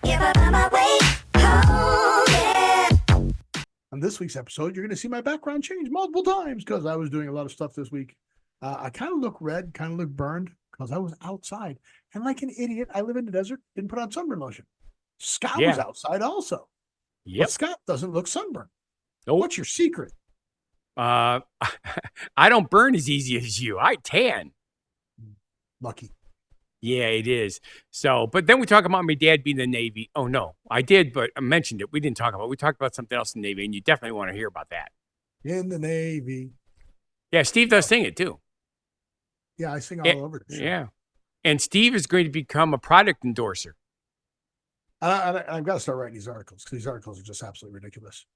If I find my way home, yeah. On this week's episode, you're going to see my background change multiple times because I was doing a lot of stuff this week. I kind of look red, kind of look burned because I was outside. And like an idiot, I live in the desert, didn't put on sunburn lotion. Scott was outside also. Yep. But Scott doesn't look sunburned. Nope. What's your secret? I don't burn as easy as you. I tan. Lucky. Yeah, it is. So, but then we talk about my dad being in the Navy. Oh, no, I did, but I mentioned it. We didn't talk about it. We talked about something else in the Navy, and you definitely want to hear about that. In the Navy. Yeah, Steve does sing it, too. Yeah, I sing all over the show. Yeah. And Steve is going to become a product endorser. I've got to start writing these articles because these articles are just absolutely ridiculous.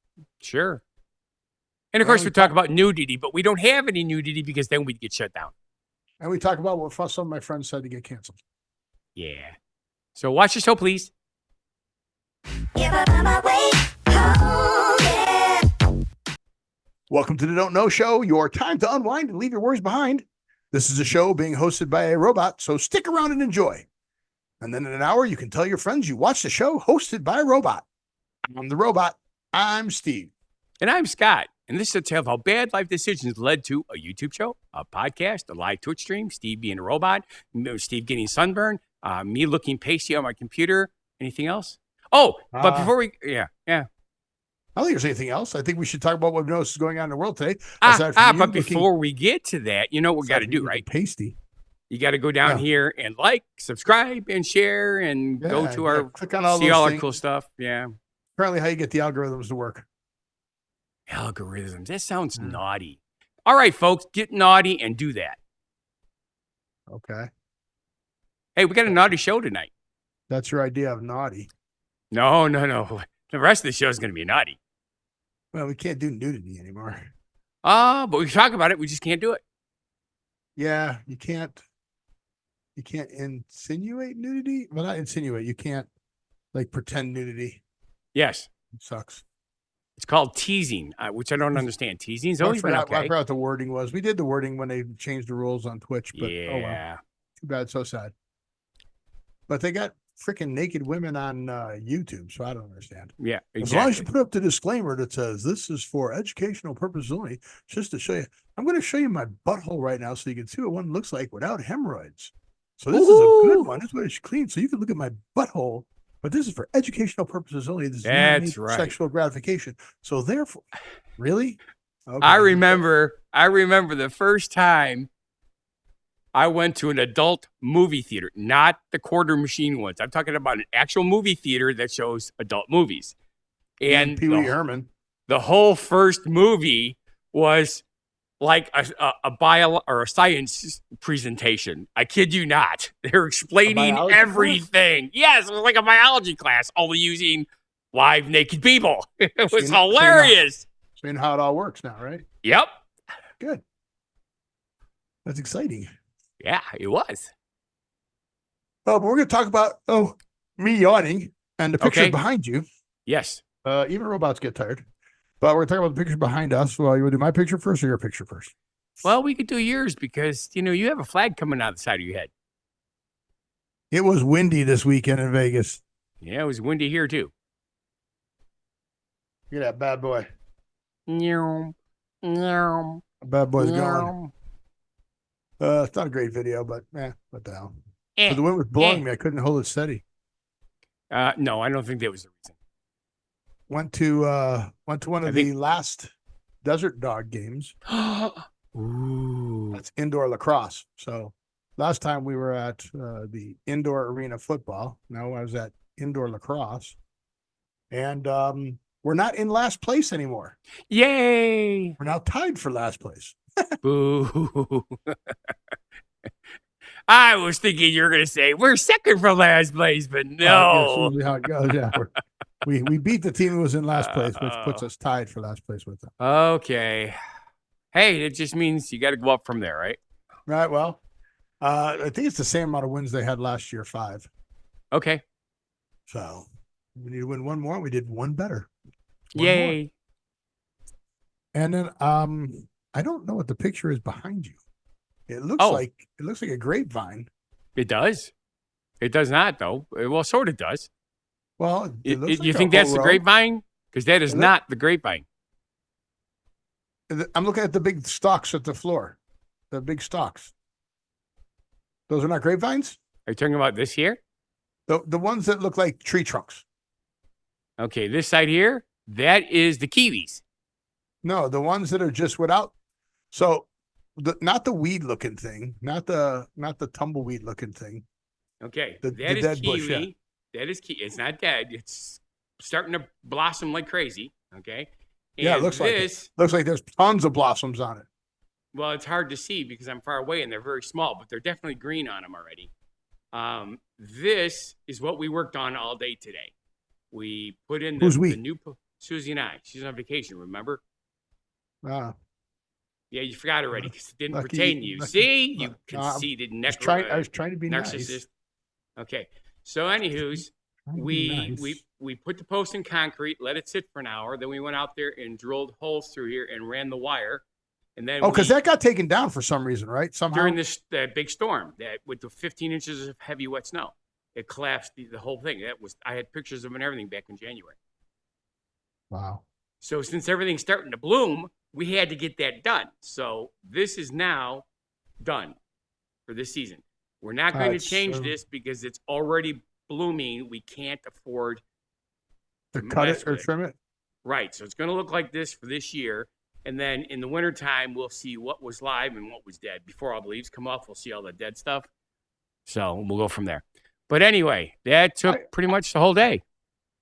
Sure. And, of course, we talk about nudity, but we don't have any nudity because then we'd get shut down. And we talk about what some of my friends said to get canceled. Yeah. So watch the show, please. If I find my way home, yeah. Welcome to the Don't Know Show, your time to unwind and leave your worries behind. This is a show being hosted by a robot, so stick around and enjoy. And then in an hour, you can tell your friends you watched the show hosted by a robot. I'm the robot. I'm Steve. And I'm Scott. And this is a tale of how bad life decisions led to a YouTube show, a podcast, a live Twitch stream, Steve being a robot, Steve getting sunburned, me looking pasty on my computer. Anything else? Oh, but before we, yeah. I don't think there's anything else. I think we should talk about what knows is going on in the world today. But before we get to that, you know what we got to do, right? Pasty. You got to go down here and like, subscribe, and share, and go to our, click on all see those all our things. cool stuff. Yeah. Apparently how you get the algorithms to work. Algorithms. That sounds naughty. All right, folks, get naughty and do that. Okay. Hey, we got a naughty show tonight. That's your idea of naughty. No. The rest of the show is going to be naughty. Well, we can't do nudity anymore. But we talk about it. We just can't do it. Yeah, you can't insinuate nudity. Well, not insinuate. You can't like pretend nudity. Yes. It sucks. It's called teasing, which I don't understand. Teasing's always been okay. I forgot what the wording was. We did the wording when they changed the rules on Twitch, but yeah. Oh well. Too bad. So sad. But they got freaking naked women on YouTube, so I don't understand. Yeah, exactly. As long as you put up the disclaimer that says this is for educational purposes only, just to show you. I'm going to show you my butthole right now so you can see what one looks like without hemorrhoids. So this is a good one. This is what it's clean. So you can look at my butthole, but this is for educational purposes only. This is That's right. Sexual gratification. So therefore, really? Okay. I remember the first time I went to an adult movie theater, not the quarter machine ones. I'm talking about an actual movie theater that shows adult movies. And Pee Wee Herman. The whole first movie was like a bio or a science presentation. I kid you not. They're explaining everything. Class? Yes, it was like a biology class, only using live naked people. It was hilarious. Seeing how it all works now, right? Yep. Good. That's exciting. Yeah, it was. Oh, but we're going to talk about, me yawning and the picture behind you. Yes. Even robots get tired. But we're talking about the picture behind us. Well, you want to do my picture first or your picture first? Well, we could do yours because, you have a flag coming out the side of your head. It was windy this weekend in Vegas. Yeah, it was windy here, too. Look at that bad boy. No. Bad boy's going. It's not a great video, but what the hell? But the wind was blowing me. I couldn't hold it steady. No, I don't think that was the reason. Went to one of the last Desert Dog games. Ooh. That's indoor lacrosse. So last time we were at the indoor arena football. Now I was at indoor lacrosse. And we're not in last place anymore. Yay! We're now tied for last place. Boo. I was thinking you were going to say we're second from last place, but no. That's usually how it goes. Yeah, we beat the team who was in last place, which puts us tied for last place with them. Okay. Hey, it just means you got to go up from there, right? Right. Well, I think it's the same amount of wins they had last year, 5. Okay. So we need to win one more. We did one better. Yay. More. And then I don't know what the picture is behind you. It looks like a grapevine. It does. It does not, though. Well, sort of does. Well, it looks You like think a that's whole the row. grapevine? Because that is not the grapevine. I'm looking at the big stalks at the floor. The big stalks. Those are not grapevines? Are you talking about this here? The ones that look like tree trunks. Okay, this side here, that is the kiwis. No, the ones that are just without. So, not the weed looking thing, not the tumbleweed looking thing. Okay, The that is dead kiwi. bush, yeah. That is kiwi. It's not dead. It's starting to blossom like crazy. Okay. Yeah, it looks like it. Looks like there's tons of blossoms on it. Well, it's hard to see because I'm far away and they're very small, but they're definitely green on them already. This is what we worked on all day today. We put in the new Susie and I. She's on vacation, remember? Ah. Yeah, you forgot already because it didn't Lucky- pertain to you. lucky- See, you conceited I was trying to be narcissist. nice. Okay, so anywho's Trying to be nice. we put the post in concrete, let it sit for an hour. Then we went out there and drilled holes through here and ran the wire. And then because that got taken down for some reason, right? Somehow during this big storm that with the 15 inches of heavy wet snow, it collapsed the whole thing. I had pictures of it and everything back in January. Wow. So since everything's starting to bloom, we had to get that done. So this is now done for this season. We're not going to change this because it's already blooming. We can't afford to cut it or trim it. Right. So it's going to look like this for this year. And then in the wintertime, we'll see what was live and what was dead. Before all the leaves come off, we'll see all the dead stuff. So we'll go from there. But anyway, that took pretty much the whole day.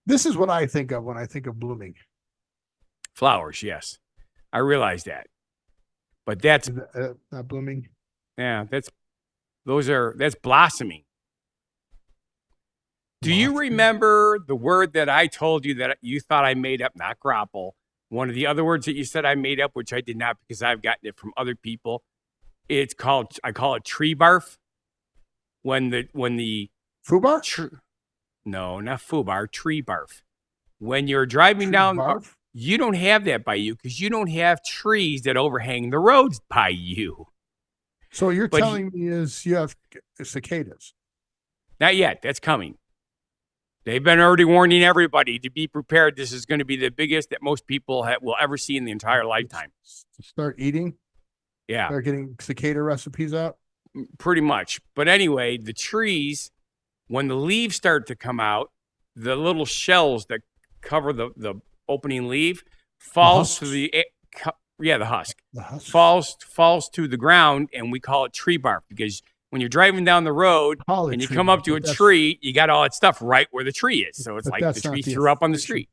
This is what I think of when I think of blooming. Flowers, yes. I realize that. But that's not blooming. Yeah, that's blossoming. Do you remember the word that I told you that you thought I made up, not grapple? One of the other words that you said I made up, which I did not because I've gotten it from other people. I call it tree barf. When the foobar? No, not foobar, tree barf. When you're driving down, you don't have that by you because you don't have trees that overhang the roads by you. So you're telling me is you have cicadas? Not yet. That's coming. They've been already warning everybody to be prepared. This is going to be the biggest that most people will ever see in the entire lifetime. Start eating? Yeah. Start getting cicada recipes out? Pretty much. But anyway, the trees, when the leaves start to come out, the little shells that cover the opening leaf falls to the husk. The husk falls to the ground, and we call it tree bark because when you're driving down the road and you come up to a tree, you got all that stuff right where the tree is. So it's like the tree threw up on the street.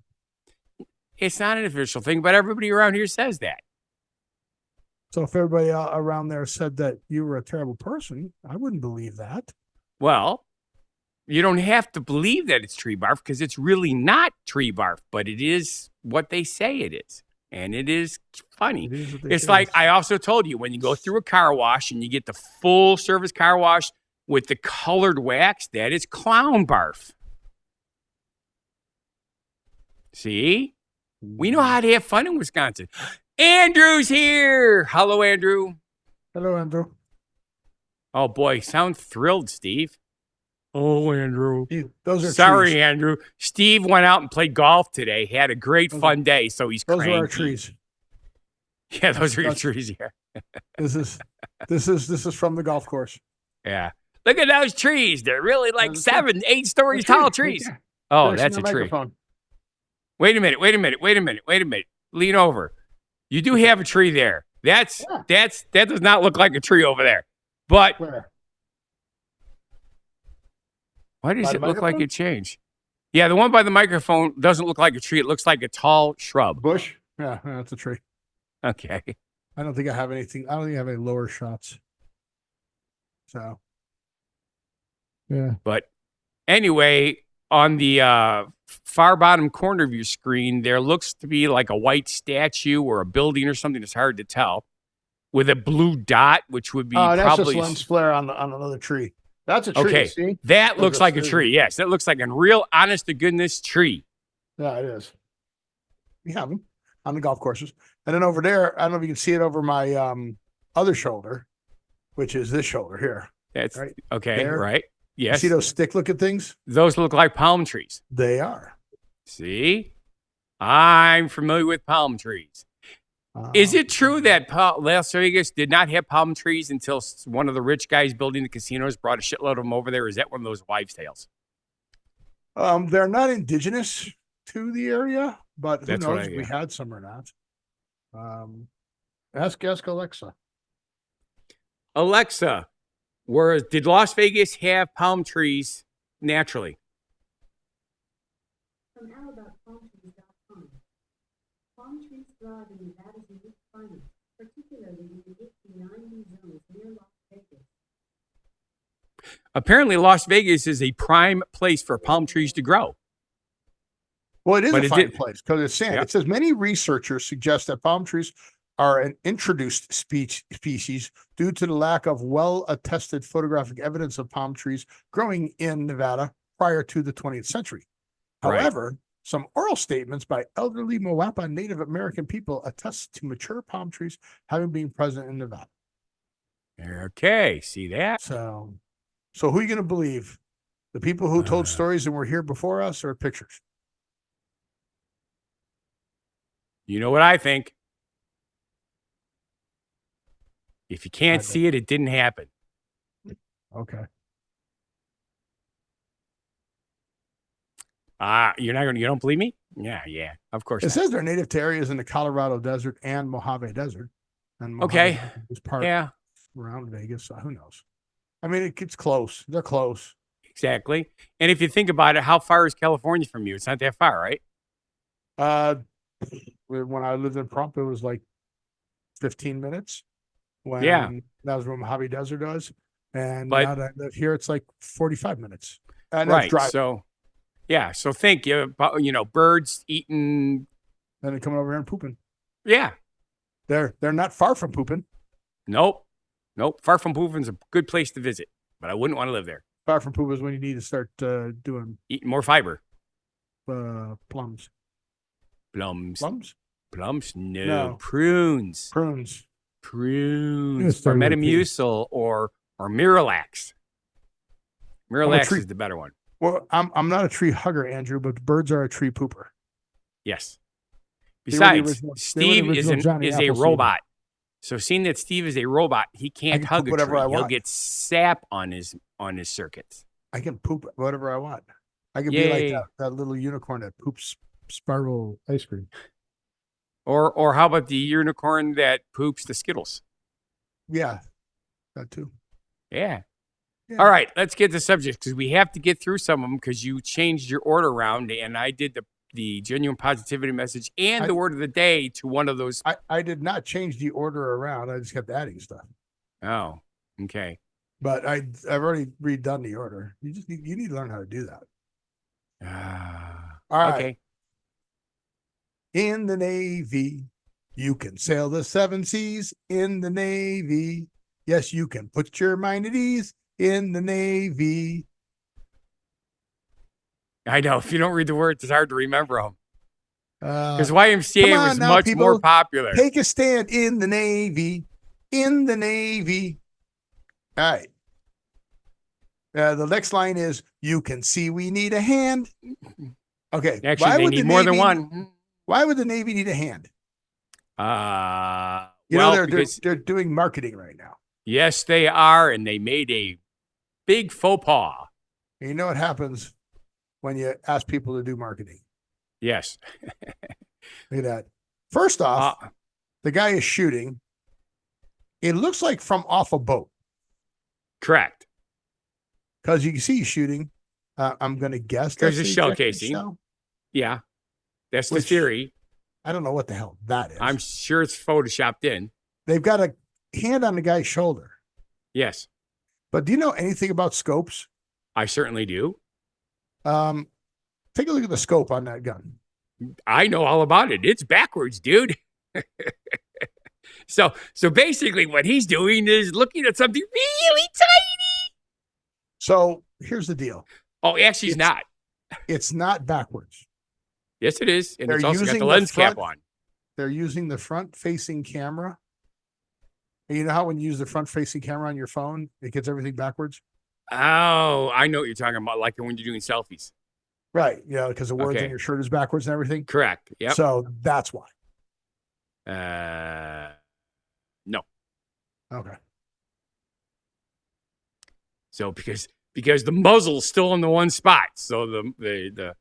It's not an official thing, but everybody around here says that. So if everybody around there said that you were a terrible person, I wouldn't believe that. Well, you don't have to believe that it's tree barf because it's really not tree barf, but it is what they say it is. And it is funny. It's like I also told you, when you go through a car wash and you get the full service car wash with the colored wax, that is clown barf. See? We know how to have fun in Wisconsin. Andrew's here. Hello, Andrew. Hello, Andrew. Oh, boy. Sound thrilled, Steve. Oh, Andrew. Those are Sorry, trees. Andrew. Steve went out and played golf today. He had a great fun day, so he's those cranky. Those are our trees. Yeah, those are your trees here. This is from the golf course. Yeah. Look at those trees. They're really like 7, 8 stories tall trees. Yeah. Oh, that's a tree. Wait a minute. Lean over. You do have a tree there. That does not look like a tree over there. But where? Why does it look like it changed? Yeah, the one by the microphone doesn't look like a tree. It looks like a tall shrub. Bush? Yeah, that's a tree. Okay. I don't think I have anything. I don't think I have any lower shots. So, yeah. But anyway, on the far bottom corner of your screen, there looks to be like a white statue or a building or something. It's hard to tell. With a blue dot, which would be that's probably just lens flare on another tree. That's a tree. Okay, see? that looks like a tree. Yes, that looks like a real, honest to goodness tree. Yeah, it is. We have them on the golf courses, and then over there, I don't know if you can see it over my other shoulder, which is this shoulder here. That's right okay, there. right? You Yes. see those stick-looking things? Those look like palm trees. They are. See? I'm familiar with palm trees. Is it true that Las Vegas did not have palm trees until one of the rich guys building the casinos brought a shitload of them over there? Or is that one of those wives' tales? They're not indigenous to the area, but who That's knows if yeah. we had some or not. Ask Alexa. Alexa, did Las Vegas have palm trees naturally? From ABBA.palmtrees.com. Palm trees thrive in Nevada's unique climate, particularly in the 80-90 zones near Las Vegas. Apparently, Las Vegas is a prime place for palm trees to grow. Well, it is But a it fine did- place because it's sand. Yeah. It says many researchers suggest that palm trees are an introduced species due to the lack of well-attested photographic evidence of palm trees growing in Nevada prior to the 20th century. Right. However, some oral statements by elderly Moapa Native American people attest to mature palm trees having been present in Nevada. Okay, see that? So who are you going to believe? The people who told stories and were here before us, or pictures? You know what I think. If you can't I see it, it didn't happen. Okay. You don't believe me? Yeah, of course. It not. says they're native to areas in the Colorado Desert and Mojave Desert. And Mojave Okay. Desert is part Yeah, around Vegas. So who knows? I mean, it gets close. They're close. exactly. And if you think about it, how far is California from you? It's not that far, right? When I lived in Prump, it was like 15 minutes. When Yeah. that was where Mojave Desert was. And But- now that I live here, it's like 45 minutes. And that's Right. driving. So, yeah. So think about, birds eating. Then they're coming over here and pooping. Yeah. They're not far from pooping. Nope. Far from Poopin's a good place to visit, but I wouldn't want to live there. Far from poop is when you need to start doing Eating more fiber. plums. Plums. Plums? No. No. Prunes. Prunes. Prunes. start Or with a P. Metamucil or Miralax. Miralax tree- is the better one. Well, I'm not a tree hugger, Andrew, but birds are a tree pooper. Yes. They were the Besides, original- they were the Steve original Johnny is a Appleseed. robot. So seeing that Steve is a robot, he can't can hug poop a whatever tree. I He'll want. get sap on his circuits. I can poop whatever I want. I can be like Yay. that little unicorn that poops spiral ice cream. Or how about the unicorn that poops the Skittles? Yeah, that too. Yeah. Yeah. All right, let's get to subjects because we have to get through some of them because you changed your order around and I did the genuine positivity message and the word of the day to one of those. I did not change the order around. I just kept adding stuff. Oh, okay. But I've already redone the order. You need to learn how to do that. All right. Okay. In the Navy, you can sail the 7 seas in the Navy. Yes, you can put your mind at ease in the Navy. I know. If you don't read the words, it's hard to remember them. Because Come YMCA on was now, much more people. popular. Take a stand in the Navy. In the Navy. All right. The next line is, you can see we need a hand. Okay. Actually, they need more than one. Why would the Navy need a hand? Because They're doing marketing right now. yes, they are, and they made a big faux pas. And you know what happens when you ask people to do marketing? Yes. Look at that. First off, Uh, the guy is shooting. It looks like from off a boat correct. because you can see he's shooting. I'm going to guess There's that's a the shell ejected casing. shell. Yeah. That's the Which- theory. I don't know what the hell that is. I'm sure it's photoshopped in. They've got a hand on the guy's shoulder. Yes, But do you know anything about scopes? I certainly do. Take a look at the scope on that gun. I know all about it. It's backwards, dude. So basically what he's doing is looking at something really tiny. So here's the deal. Oh, actually, he's not. It's not backwards. Yes, it is. And They're it's also got using the the lens cap front- on. They're using the front-facing camera. And you know how when you use the front-facing camera on your phone, it gets everything backwards? Oh, I know what you're talking about. Like when you're doing selfies. Right. Yeah, because the words Okay. on your shirt is backwards and everything. Correct. Yep. So that's why. No. Okay. So because the muzzle's still in the one spot, so the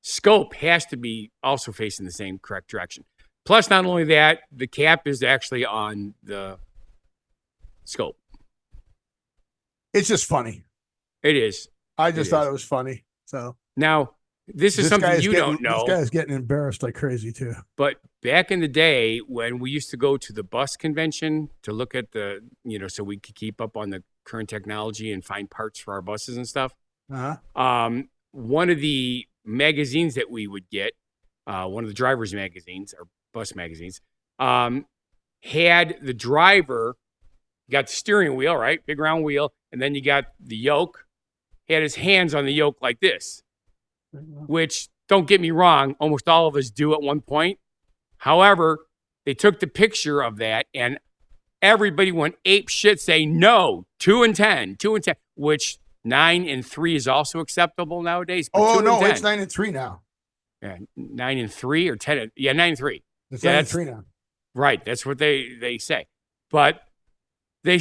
scope has to be also facing the same correct direction. Plus, not only that, the cap is actually on the scope. It's just funny. It is. I just thought it was funny. So now this is something you don't know. This guy's getting embarrassed like crazy too. But back in the day when we used to go to the bus convention to look at the, so we could keep up on the current technology and find parts for our buses and stuff. Uh-huh. One of the magazines that we would get, one of the driver's magazines or bus magazines, had the driver, got the steering wheel, right? Big round wheel. And then you got the yoke. He had his hands on the yoke like this, which, don't get me wrong, almost all of us do at one point. However, they took the picture of that and everybody went ape shit saying, no, 2 and 10, which 9 and 3 is also acceptable nowadays. Oh, no, it's 9 and 3 now. Yeah, 9 and 3 or 10. 9 and 3. It's 9 and 3 now. Right. That's what they say. But they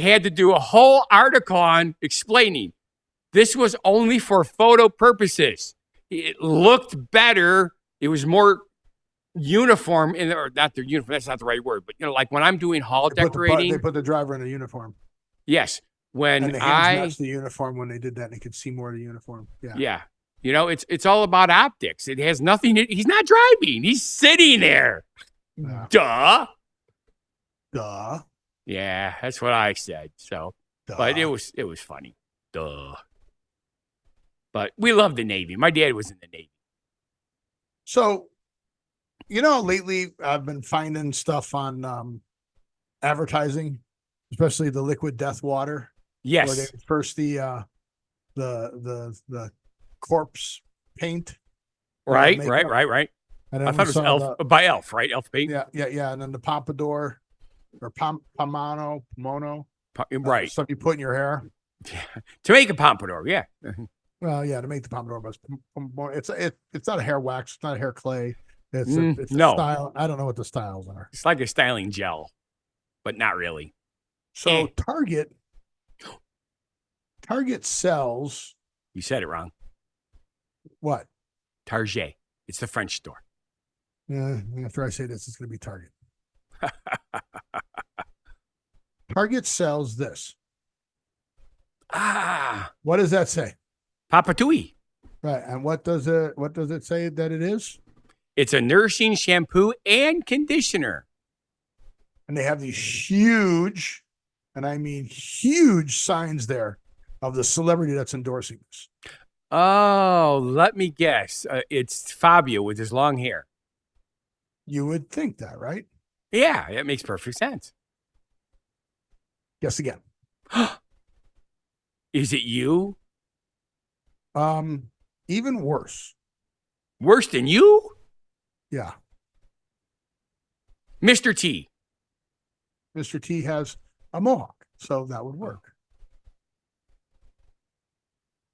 had to do a whole article on explaining this was only for photo purposes. It looked better. It was more uniform or not the uniform. That's not the right word. But like when I'm doing hall decorating, they put the driver in a uniform. Yes. And the hands matched the uniform when they did that, and they could see more of the uniform. Yeah. Yeah. It's all about optics. It has nothing. He's not driving. He's sitting there. Yeah. Duh. Yeah, that's what I said. So, but it was funny. Duh. But we love the Navy. My dad was in the Navy. So, lately I've been finding stuff on advertising, especially the liquid death water. Yes. Where they first the corpse paint. Right. And I thought it was Elf by Elf, right? Elf paint. Yeah. And then the pompadour or pomono, right. Stuff you put in your hair. To make a pompadour, yeah. Well, yeah, to make the pompadour, but it's not a hair wax, it's not a hair clay. It's a no style. I don't know what the styles are. It's like a styling gel, but not really. So Target sells. You said it wrong. What? Target. It's the French store. Yeah. After I say this, it's going to be Target. Target sells this. What does that say? Papatui. Right. And what does it say that it is? It's a nourishing shampoo and conditioner. And they have these huge, and I mean huge signs there of the celebrity that's endorsing this. Oh, let me guess. It's Fabio with his long hair. You would think that, right? Yeah, that makes perfect sense. Guess again. Is it you? Even worse. Worse than you? Yeah. Mr. T. Mr. T has a mohawk, so that would work.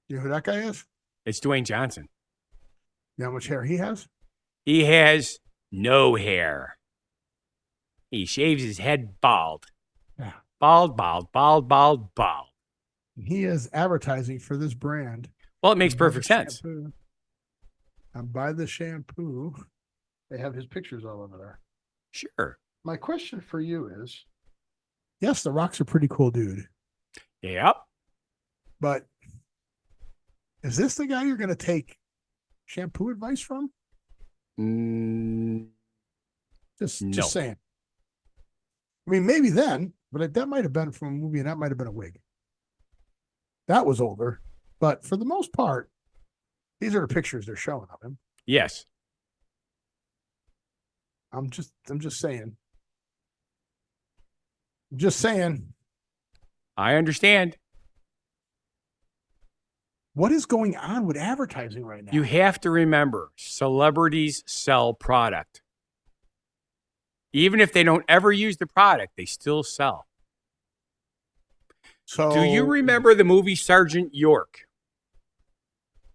You know who that guy is? It's Dwayne Johnson. You know how much hair he has? He has no hair. He shaves his head bald. Yeah. Bald. He is advertising for this brand. Well, it makes perfect sense. And by the shampoo, they have his pictures all over there. Sure. My question for you is, yes, The Rock's a pretty cool dude. Yep. But is this the guy you're going to take shampoo advice from? Just saying. I mean, maybe then, but that might have been from a movie, and that might have been a wig. That was older, but for the most part, these are the pictures they're showing of him. Yes. I'm just saying. I'm just saying. I understand. What is going on with advertising right now? You have to remember, celebrities sell product. Even if they don't ever use the product, they still sell. So Do you remember the movie Sergeant York?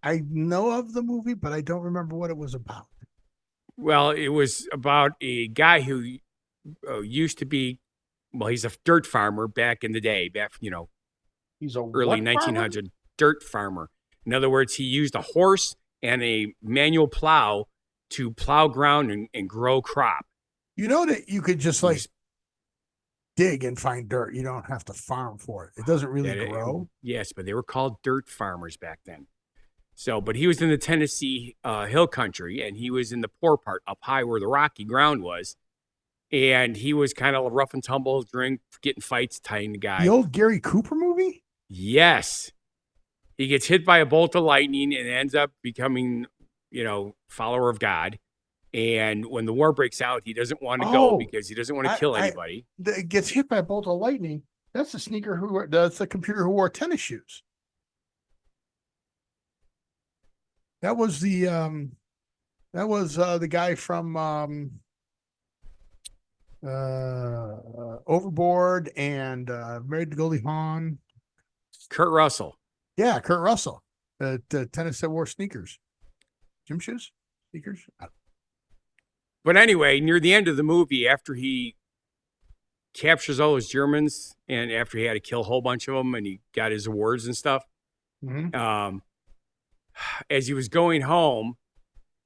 I know of the movie, but I don't remember what it was about. Well, it was about a guy who used to be, well, he's a dirt farmer back in the day, back, He's a early what 1900 dirt farmer. In other words, he used a horse and a manual plow to plow ground and grow crop. You know that you could just He like was- dig and find dirt. You don't have to farm for it. It doesn't really that- grow. Yes, but they were called dirt farmers back then. So, but he was in the Tennessee hill country, and he was in the poor part up high where the rocky ground was. And he was kind of rough and tumble, getting fights, tying the guy. The old Gary Cooper movie? Yes. He gets hit by a bolt of lightning and ends up becoming, follower of God. And when the war breaks out, he doesn't want to go because he doesn't want to kill anybody. It gets hit by a bolt of lightning. That's the computer who wore tennis shoes. That was the guy from Overboard and Married to Goldie Hawn. Kurt Russell. Yeah, Kurt Russell. The tennis that wore sneakers. Gym shoes? Sneakers? But anyway, near the end of the movie, after he captures all those Germans and after he had to kill a whole bunch of them and he got his awards and stuff, as he was going home,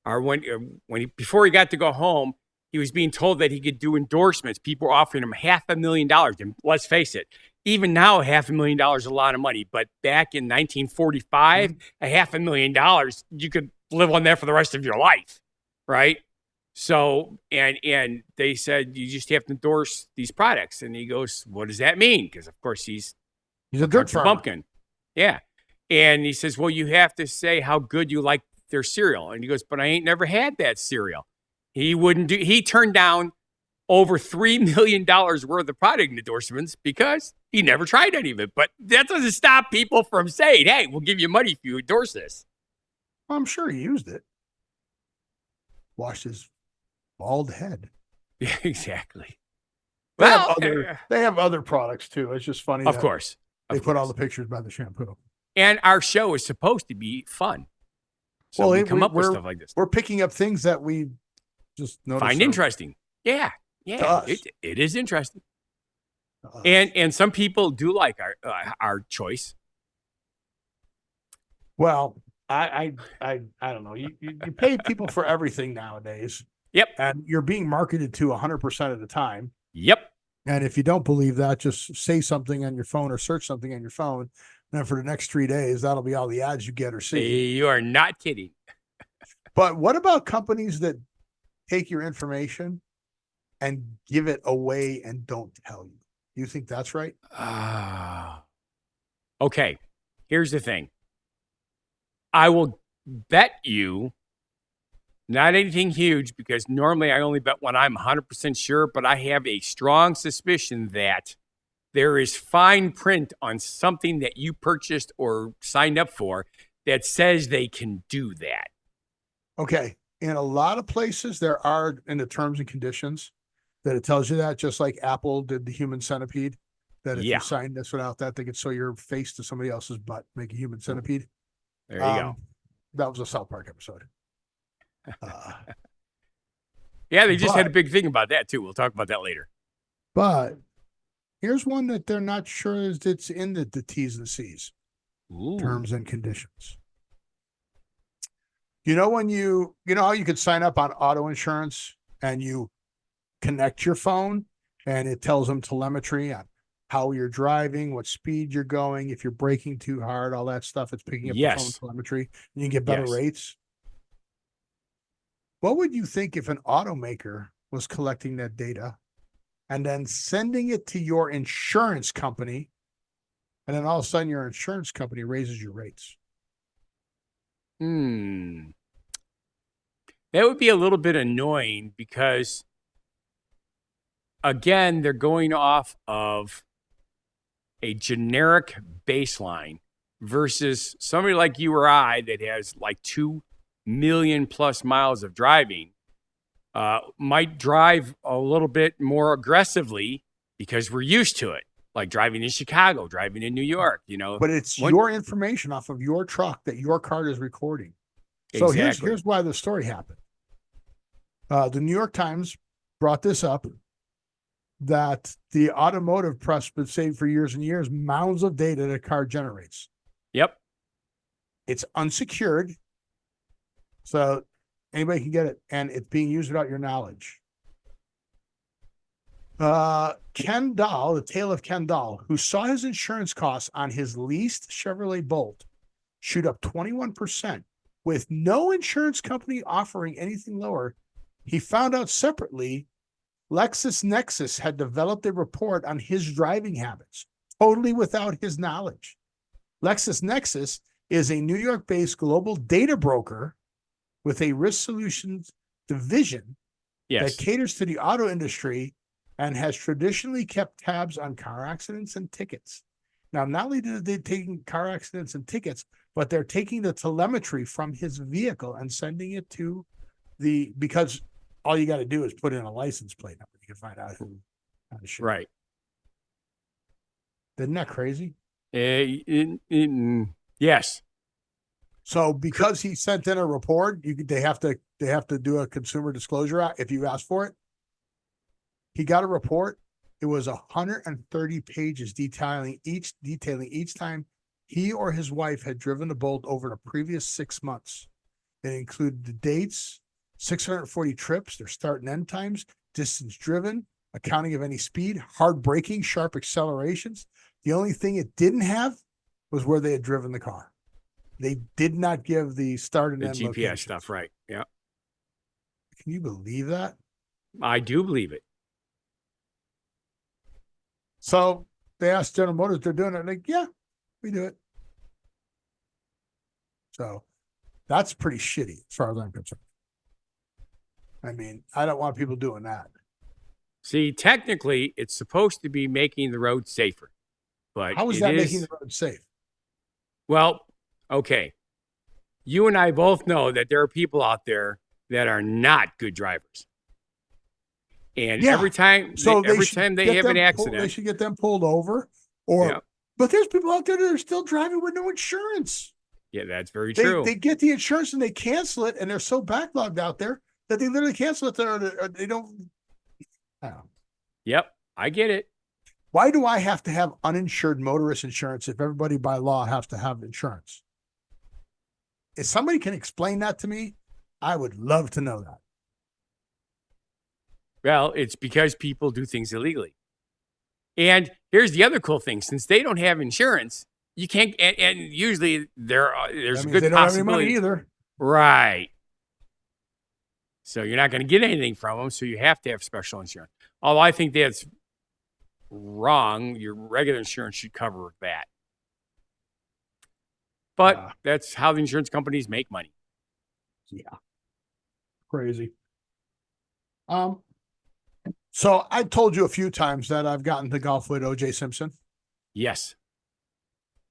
or before he got to go home, he was being told that he could do endorsements. People were offering him $500,000. And let's face it, even now, $500,000 is a lot of money. But back in 1945, $500,000, you could live on that for the rest of your life, right? So, and they said, you just have to endorse these products. And he goes, what does that mean? Because, of course, he's a dirt farmer. bumpkin. Yeah. And he says, well, you have to say how good you like their cereal. And he goes, but I ain't never had that cereal. He turned down over $3 million worth of product endorsements because he never tried any of it. But that doesn't stop people from saying, hey, we'll give you money if you endorse this. Well, I'm sure he used it. Washed his bald head. Yeah, exactly. They Well, have other products too. It's just funny. of course. They put all the pictures by the shampoo. And our show is supposed to be fun. So we come up with stuff like this. We're picking up things that we just Find interesting. Yeah. It is interesting. And some people do like our choice. Well, I don't know. You pay people for everything nowadays. Yep. And you're being marketed to 100% of the time. Yep. And if you don't believe that, just say something on your phone or search something on your phone. And then for the next 3 days, that'll be all the ads you get or see. You are not kidding. But what about companies that take your information and give it away and don't tell you? You think that's right? Okay. Here's the thing. I will bet you not anything huge because normally I only bet when I'm 100% sure, but I have a strong suspicion that there is fine print on something that you purchased or signed up for that says they can do that. Okay. In a lot of places, there are in the terms and conditions that it tells you that, just like Apple did the human centipede, that if you sign this without that, they could sew your face to somebody else's butt, make a human centipede. There you go. That was a South Park episode. Yeah, they just had a big thing about that too. We'll talk about that later. But here's one that they're not sure it's in the T's and C's. Ooh. Terms and conditions. You know how you could sign up on auto insurance and you connect your phone and it tells them telemetry on how you're driving, what speed you're going, if you're braking too hard, all that stuff. It's picking up the phone telemetry and you can get better rates. What would you think if an automaker was collecting that data and then sending it to your insurance company, and then all of a sudden your insurance company raises your rates? That would be a little bit annoying because, again, they're going off of a generic baseline versus somebody like you or I that has like 2 million plus miles of driving might drive a little bit more aggressively because we're used to it. like driving in Chicago, driving in New York, But it's your information off of your truck that your card is recording. So Exactly. here's why the story happened. The New York Times brought this up, that the automotive press been saying for years and years, mounds of data that a car generates. Yep. It's unsecured, so anybody can get it, and it's being used without your knowledge. Ken Dahl, the tale of Ken Dahl, who saw his insurance costs on his leased Chevrolet Bolt shoot up 21% with no insurance company offering anything lower. He found out separately LexisNexis had developed a report on his driving habits, totally without his knowledge. LexisNexis is a New York-based global data broker with a risk solutions division that caters to the auto industry and has traditionally kept tabs on car accidents and tickets. Now, not only did they take car accidents and tickets, but they're taking the telemetry from his vehicle and sending it to because all you got to do is put in a license plate number. You can find out who. Right. Isn't that crazy? Yes. So because he sent in a report, they have to do a consumer disclosure act if you ask for it. He got a report. It was 130 pages detailing each time he or his wife had driven the Bolt over the previous 6 months. It included the dates, 640 trips, their start and end times, distance driven, accounting of any speed, hard braking, sharp accelerations. The only thing it didn't have was where they had driven the car. They did not give the start and The end GPS locations. stuff, right? Yeah. Can you believe that? I do believe it. So they asked General Motors, they're doing it. Like, yeah, we do it. So that's pretty shitty as far as I'm concerned. I mean, I don't want people doing that. See, technically, it's supposed to be making the road safer. But how is that making the road safe? Well, okay. You and I both know that there are people out there that are not good drivers. And every time they have an accident, they should get them pulled over. But there's people out there that are still driving with no insurance. Yeah, that's very true. They get the insurance and they cancel it, and they're so backlogged out there that they literally cancel it or they don't. Yep, I get it. Why do I have to have uninsured motorist insurance if everybody by law has to have insurance? If somebody can explain that to me, I would love to know that. Well, it's because people do things illegally. And here's the other cool thing. Since they don't have insurance, you can't, and usually there's a good they don't have any money possibility. either. Right. So you're not going to get anything from them, so you have to have special insurance. Although I think that's wrong. Your regular insurance should cover that. But that's how the insurance companies make money. Yeah. Crazy. So I told you a few times that I've gotten to golf with O.J. Simpson. Yes.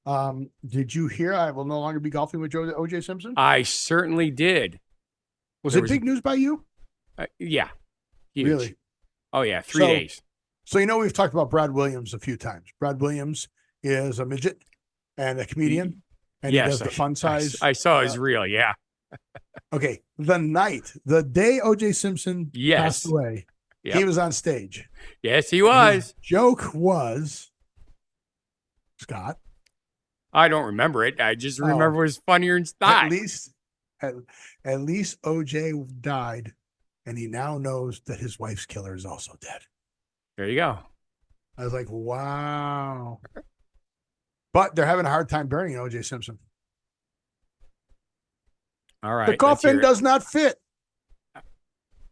Did you hear I will no longer be golfing with O.J. Simpson? I certainly did. Was it big news by you? Yeah. Huge. Really? Oh, yeah. 3 days. So, we've talked about Brad Williams a few times. Brad Williams is a midget and a comedian. And yes, he does the fun size. I saw his reel, yeah. Okay. The day O.J. Simpson passed away, he was on stage. Yes, he was. His joke was, Scott. I don't remember it. I just remember it was funnier and style. At least OJ died, and he now knows that his wife's killer is also dead. There you go. I was like, wow. But they're having a hard time burying OJ Simpson. All right. The coffin does not fit.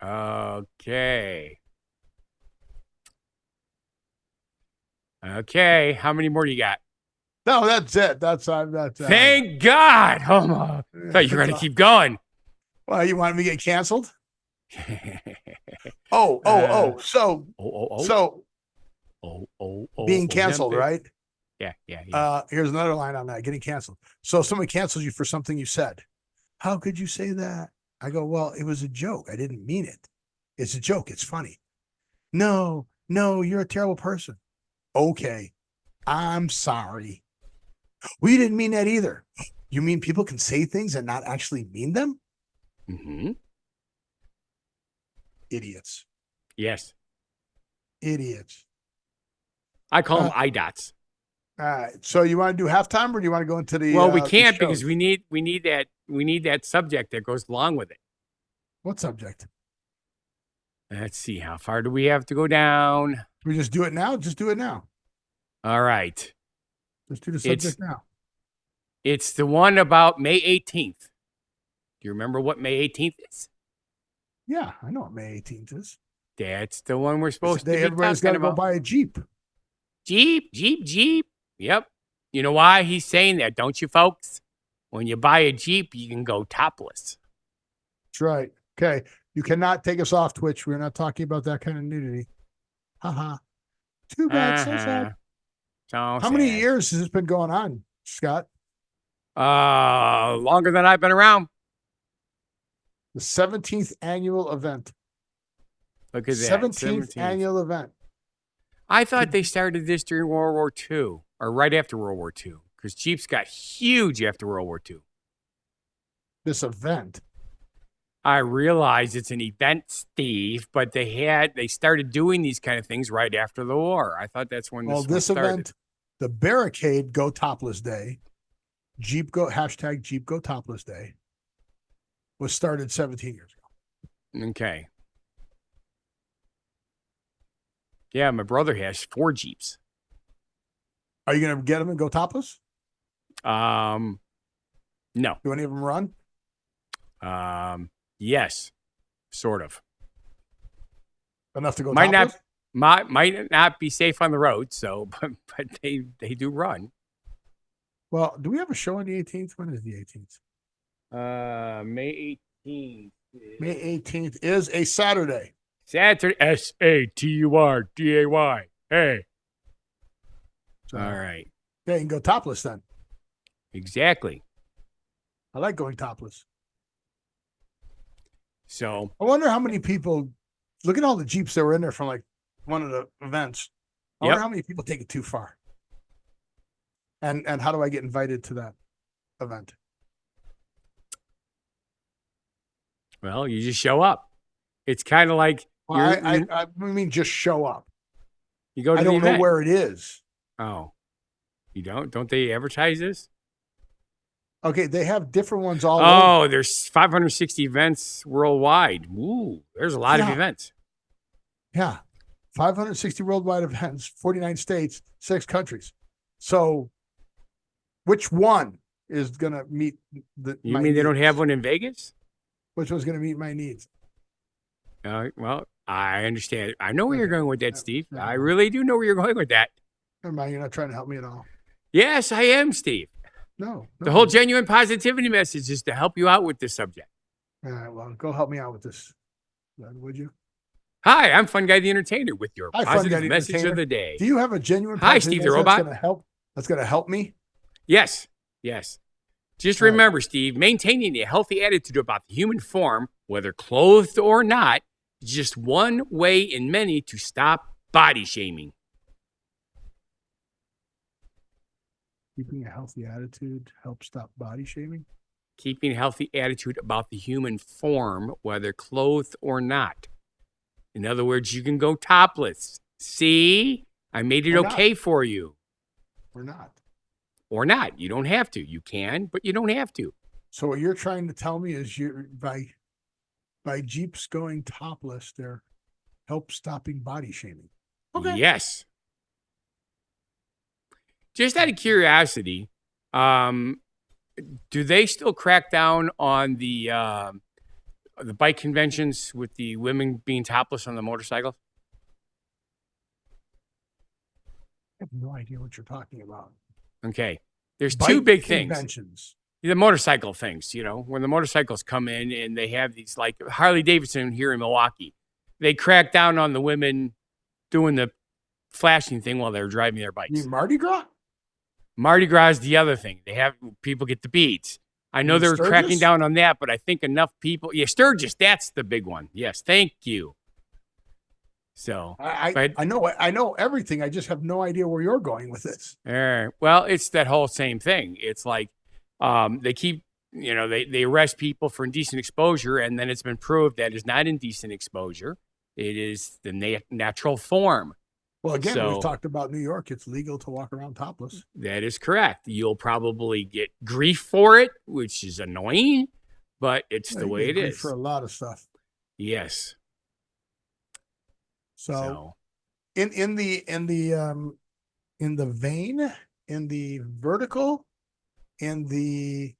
Okay. Okay. How many more do you got? No, that's it. That's Thank God. Oh, my. I thought you were going to keep going. Well, you wanted me to get canceled? Being canceled, right? Yeah. Here's another line on that, getting canceled. So if someone cancels you for something you said, how could you say that? I go, well, it was a joke. I didn't mean it. It's a joke. It's funny. No, you're a terrible person. Okay. I'm sorry. We didn't mean that either. You mean people can say things and not actually mean them? Mm-hmm. Idiots. Yes. Idiots. I call them IDOTs. All right. So you want to do halftime, or do you want to go into the? Well, we the can't because shows? we need that subject that goes along with it. What subject? Let's see, how far do we have to go down? We just do it now. Just do it now. All right. Just do the subject now. It's the one about May 18th. Do you remember what May 18th is? Yeah, I know what May 18th is. That's the one we're supposed to be Everybody's got talking to go about. buy a Jeep. Jeep. Yep. You know why he's saying that, don't you, folks? When you buy a Jeep, you can go topless. That's right. Okay. You cannot take us off Twitch. We're not talking about that kind of nudity. Haha. Too bad. So sad. How many years has this been going on, Scott? Longer than I've been around. The 17th annual event. Look at that. 17th annual event. I thought they started this during World War II or right after World War II because Jeeps got huge after World War II. This event. I realize it's an event, Steve, but they started doing these kind of things right after the war. I thought that's when this started. Event, the Barricade Go Topless Day, Jeep Go Topless Day, was started 17 years ago. Okay. Yeah, my brother has 4 Jeeps. Are you going to get them and go topless? No. Do any of them run? Yes, sort of. Enough to go might topless? might not be safe on the road, so but they do run. Well, do we have a show on the 18th? When is the 18th? May 18th. May 18th is a Saturday. Saturday. SATURDAY. Hey. So, all right. Yeah, you can go topless then. Exactly. I like going topless. So I wonder how many people look at all the Jeeps that were in there from like one of the events. I wonder how many people take it too far. And how do I get invited to that event? Well, you just show up. It's kind of like I mean, just show up. You go to I the don't know event. where it is. Oh, you don't? Don't they advertise this? Okay, they have different ones all over. Oh, there's 560 events worldwide. Ooh, there's a lot of events. Yeah, 560 worldwide events, 49 states, 6 countries. So, which one is going to meet the? You mean they don't have one in Vegas? Which one's going to meet my needs? Well, I understand. I know where you're going with that, Steve. I really do know where you're going with that. Never mind, you're not trying to help me at all. Yes, I am, Steve. No. The whole genuine positivity message is to help you out with this subject. All right, well, go help me out with this, would you? Hi, I'm Fun Guy the Entertainer with your Hi, positive message of the day. Do you have a genuine Hi, positive Steve the message Robot. That's going to help me? Yes. Just remember, Steve, maintaining a healthy attitude about the human form, whether clothed or not, is just one way in many to stop body shaming. Keeping a healthy attitude helps stop body shaming? Keeping a healthy attitude about the human form, whether clothed or not. In other words, you can go topless. See? I made it okay for you. Or not. Or not. You don't have to. You can, but you don't have to. So what you're trying to tell me is by Jeeps going topless, they're help stopping body shaming. Okay. Yes. Just out of curiosity, do they still crack down on the bike conventions with the women being topless on the motorcycles? I have no idea what you're talking about. Okay. There's Bike two big conventions. things. The motorcycle things, when the motorcycles come in and they have these, like Harley Davidson here in Milwaukee, they crack down on the women doing the flashing thing while they're driving their bikes. You mean Mardi Gras? Mardi Gras is the other thing. They have people get the beads. I know they're cracking down on that, but I think enough people. Yeah, Sturgis, that's the big one. Yes, thank you. So, I know everything. I just have no idea where you're going with this. well, it's that whole same thing. It's like they keep, they arrest people for indecent exposure, and then it's been proved that it's not indecent exposure. It is the natural form. Well, again, we've talked about New York. It's legal to walk around topless. That is correct. You'll probably get grief for it, which is annoying, but it's the way it is. For a lot of stuff. Yes. So in the vein, in the vertical, in the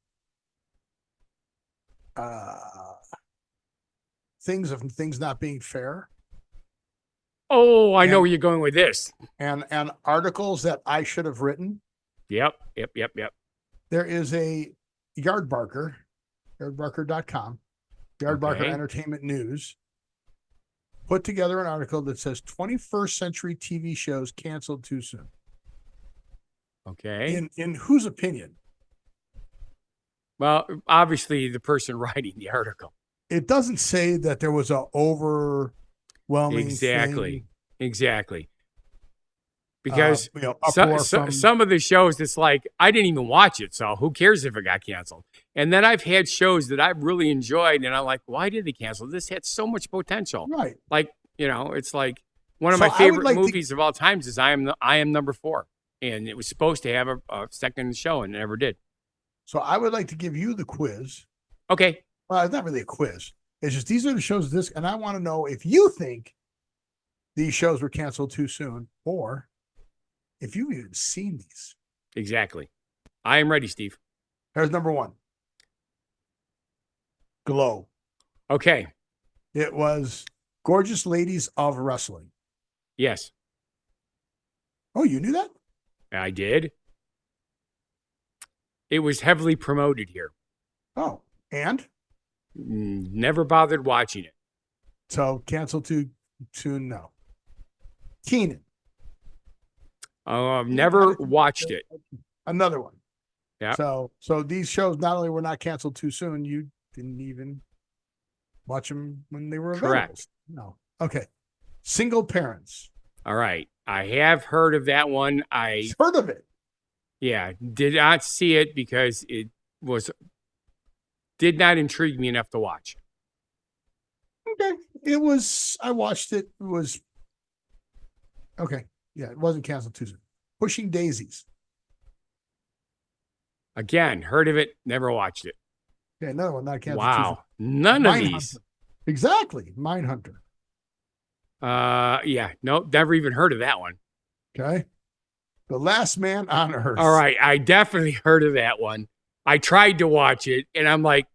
things not being fair. Oh, I know where you're going with this. And articles that I should have written. Yep. There is a Yardbarker, yardbarker.com, Yardbarker Entertainment News, put together an article that says 21st century TV shows canceled too soon. Okay. In whose opinion? Well, obviously the person writing the article. It doesn't say that there was a overwhelming Exactly. Because some of the shows, it's like, I didn't even watch it, so who cares if it got canceled? And then I've had shows that I've really enjoyed, and I'm like, why did they cancel? This had so much potential. Right. Like, it's like one of my favorite movies of all times is I Am Number 4. And it was supposed to have a second show, and it never did. So I would like to give you the quiz. Okay. Well, it's not really a quiz. It's just these are the shows and I want to know if you think these shows were canceled too soon, or if you've even seen these. Exactly. I am ready, Steve. Here's number 1. Glow. Okay. It was Gorgeous Ladies of Wrestling. Yes. Oh, you knew that? I did. It was heavily promoted here. Oh, and? Never bothered watching it. So canceled too soon? No. Keenan. I've never watched it. Another one. Yeah. So these shows not only were not canceled too soon, you didn't even watch them when they were available. Correct. No. Okay. Single Parents. All right. I have heard of that one. Heard of it. Yeah. Did not see it because it did not intrigue me enough to watch. Okay. I watched it. It was okay. Yeah, it wasn't canceled too soon. Pushing Daisies. Again, heard of it, never watched it. Okay, another one not canceled too soon. Wow. None of these. Exactly. Mindhunter. Yeah. Nope. Never even heard of that one. Okay. The Last Man on Earth. All right. I definitely heard of that one. I tried to watch it and I'm like,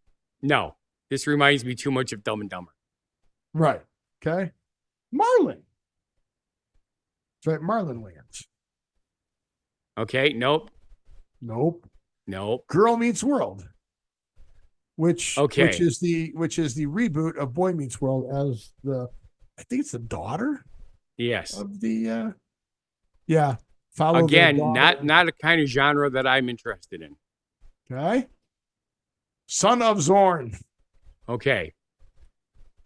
no, this reminds me too much of Dumb and Dumber. Right. Okay. Marlin. That's right. Marlin Wayans. Okay. Nope. Girl Meets World. Which is the reboot of Boy Meets World as I think it's the daughter. Yes. Of the Again, not a kind of genre that I'm interested in. Okay. Son of Zorn. Okay.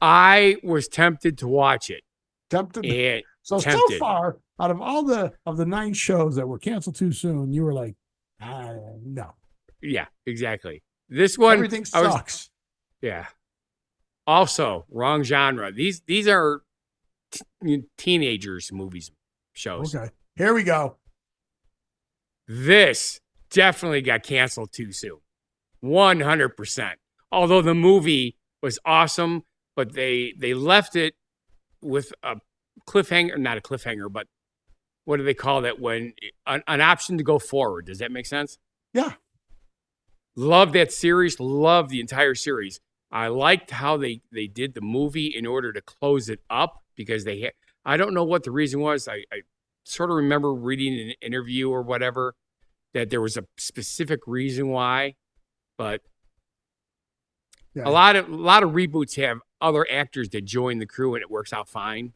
I was tempted to watch it. So far, out of all the 9 shows that were canceled too soon, you were like, no. Yeah, exactly. This one, everything sucks. Yeah. Also, wrong genre. These are teenagers movies, shows. Okay. Here we go. This definitely got canceled too soon. 100%. Although the movie was awesome, but they left it with a cliffhanger, not a cliffhanger, but what do they call that when an option to go forward? Does that make sense? Yeah. Love that series. Love the entire series. I liked how they did the movie in order to close it up because I don't know what the reason was. I sort of remember reading an interview or whatever that there was a specific reason why, but a lot of reboots have other actors that join the crew and it works out fine.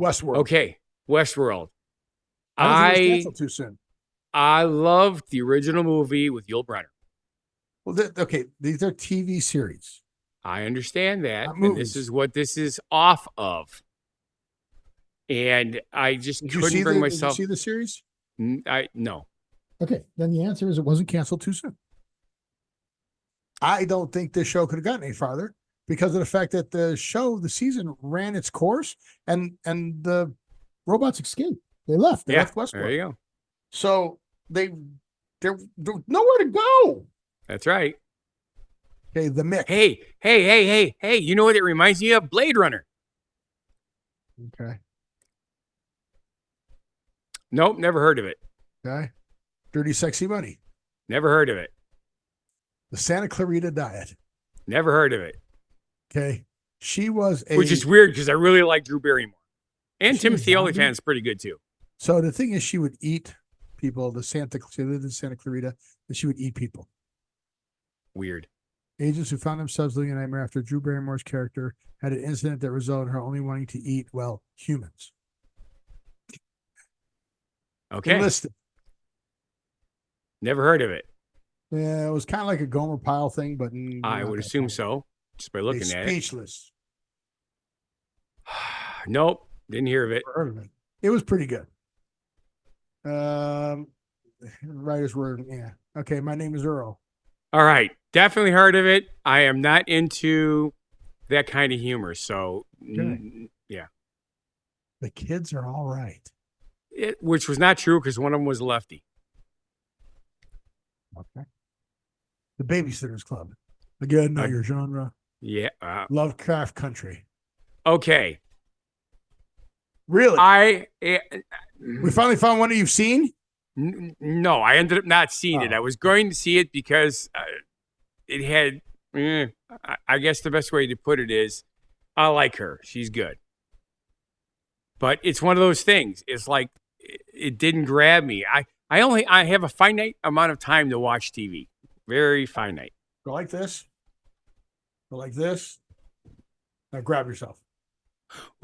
Westworld. Okay. Westworld. I don't think it was canceled too soon. I loved the original movie with Yul Brynner. Well, these are TV series. I understand that. And this is what this is off of. and I just Did you couldn't see bring the myself. Did you see the series? No. Okay, then the answer is it wasn't canceled too soon. I don't think this show could have gotten any farther because of the fact that the season ran its course, and the robots escaped. They left. They left Westworld. There you go. So they're nowhere to go. That's right. Okay, the Mick. Hey! You know what it reminds me of? Blade Runner. Okay. Nope, never heard of it. Okay. Dirty Sexy Money. Never heard of it. The Santa Clarita Diet. Never heard of it. Okay. She was Which is weird because I really like Drew Barrymore. And Timothy Olyphant's pretty good too. So the thing is, she would eat people. She lived in Santa Clarita, and she would eat people. Weird. Agents who found themselves living a nightmare after Drew Barrymore's character had an incident that resulted in her only wanting to eat, well, humans. Okay. Enlisted. Never heard of it. Yeah, it was kind of like a Gomer Pyle thing, but I would assume so, just by looking at it. Speechless. Nope, didn't hear of it. Heard of it. It was pretty good. Writers were, yeah. Okay, my name is Earl. All right, definitely heard of it. I am not into that kind of humor, so yeah. The kids are all right. Which was not true because one of them was lefty. Okay. The Babysitter's Club. Again, not your genre. Yeah. Lovecraft Country. Okay. Really? We finally found one that you've seen? No, I ended up not seeing it. I was going to see it because it had, I guess the best way to put it is, I like her. She's good. But it's one of those things. It's like, it didn't grab me. I have a finite amount of time to watch TV. Very finite. Go like this. Go like this. Now grab yourself.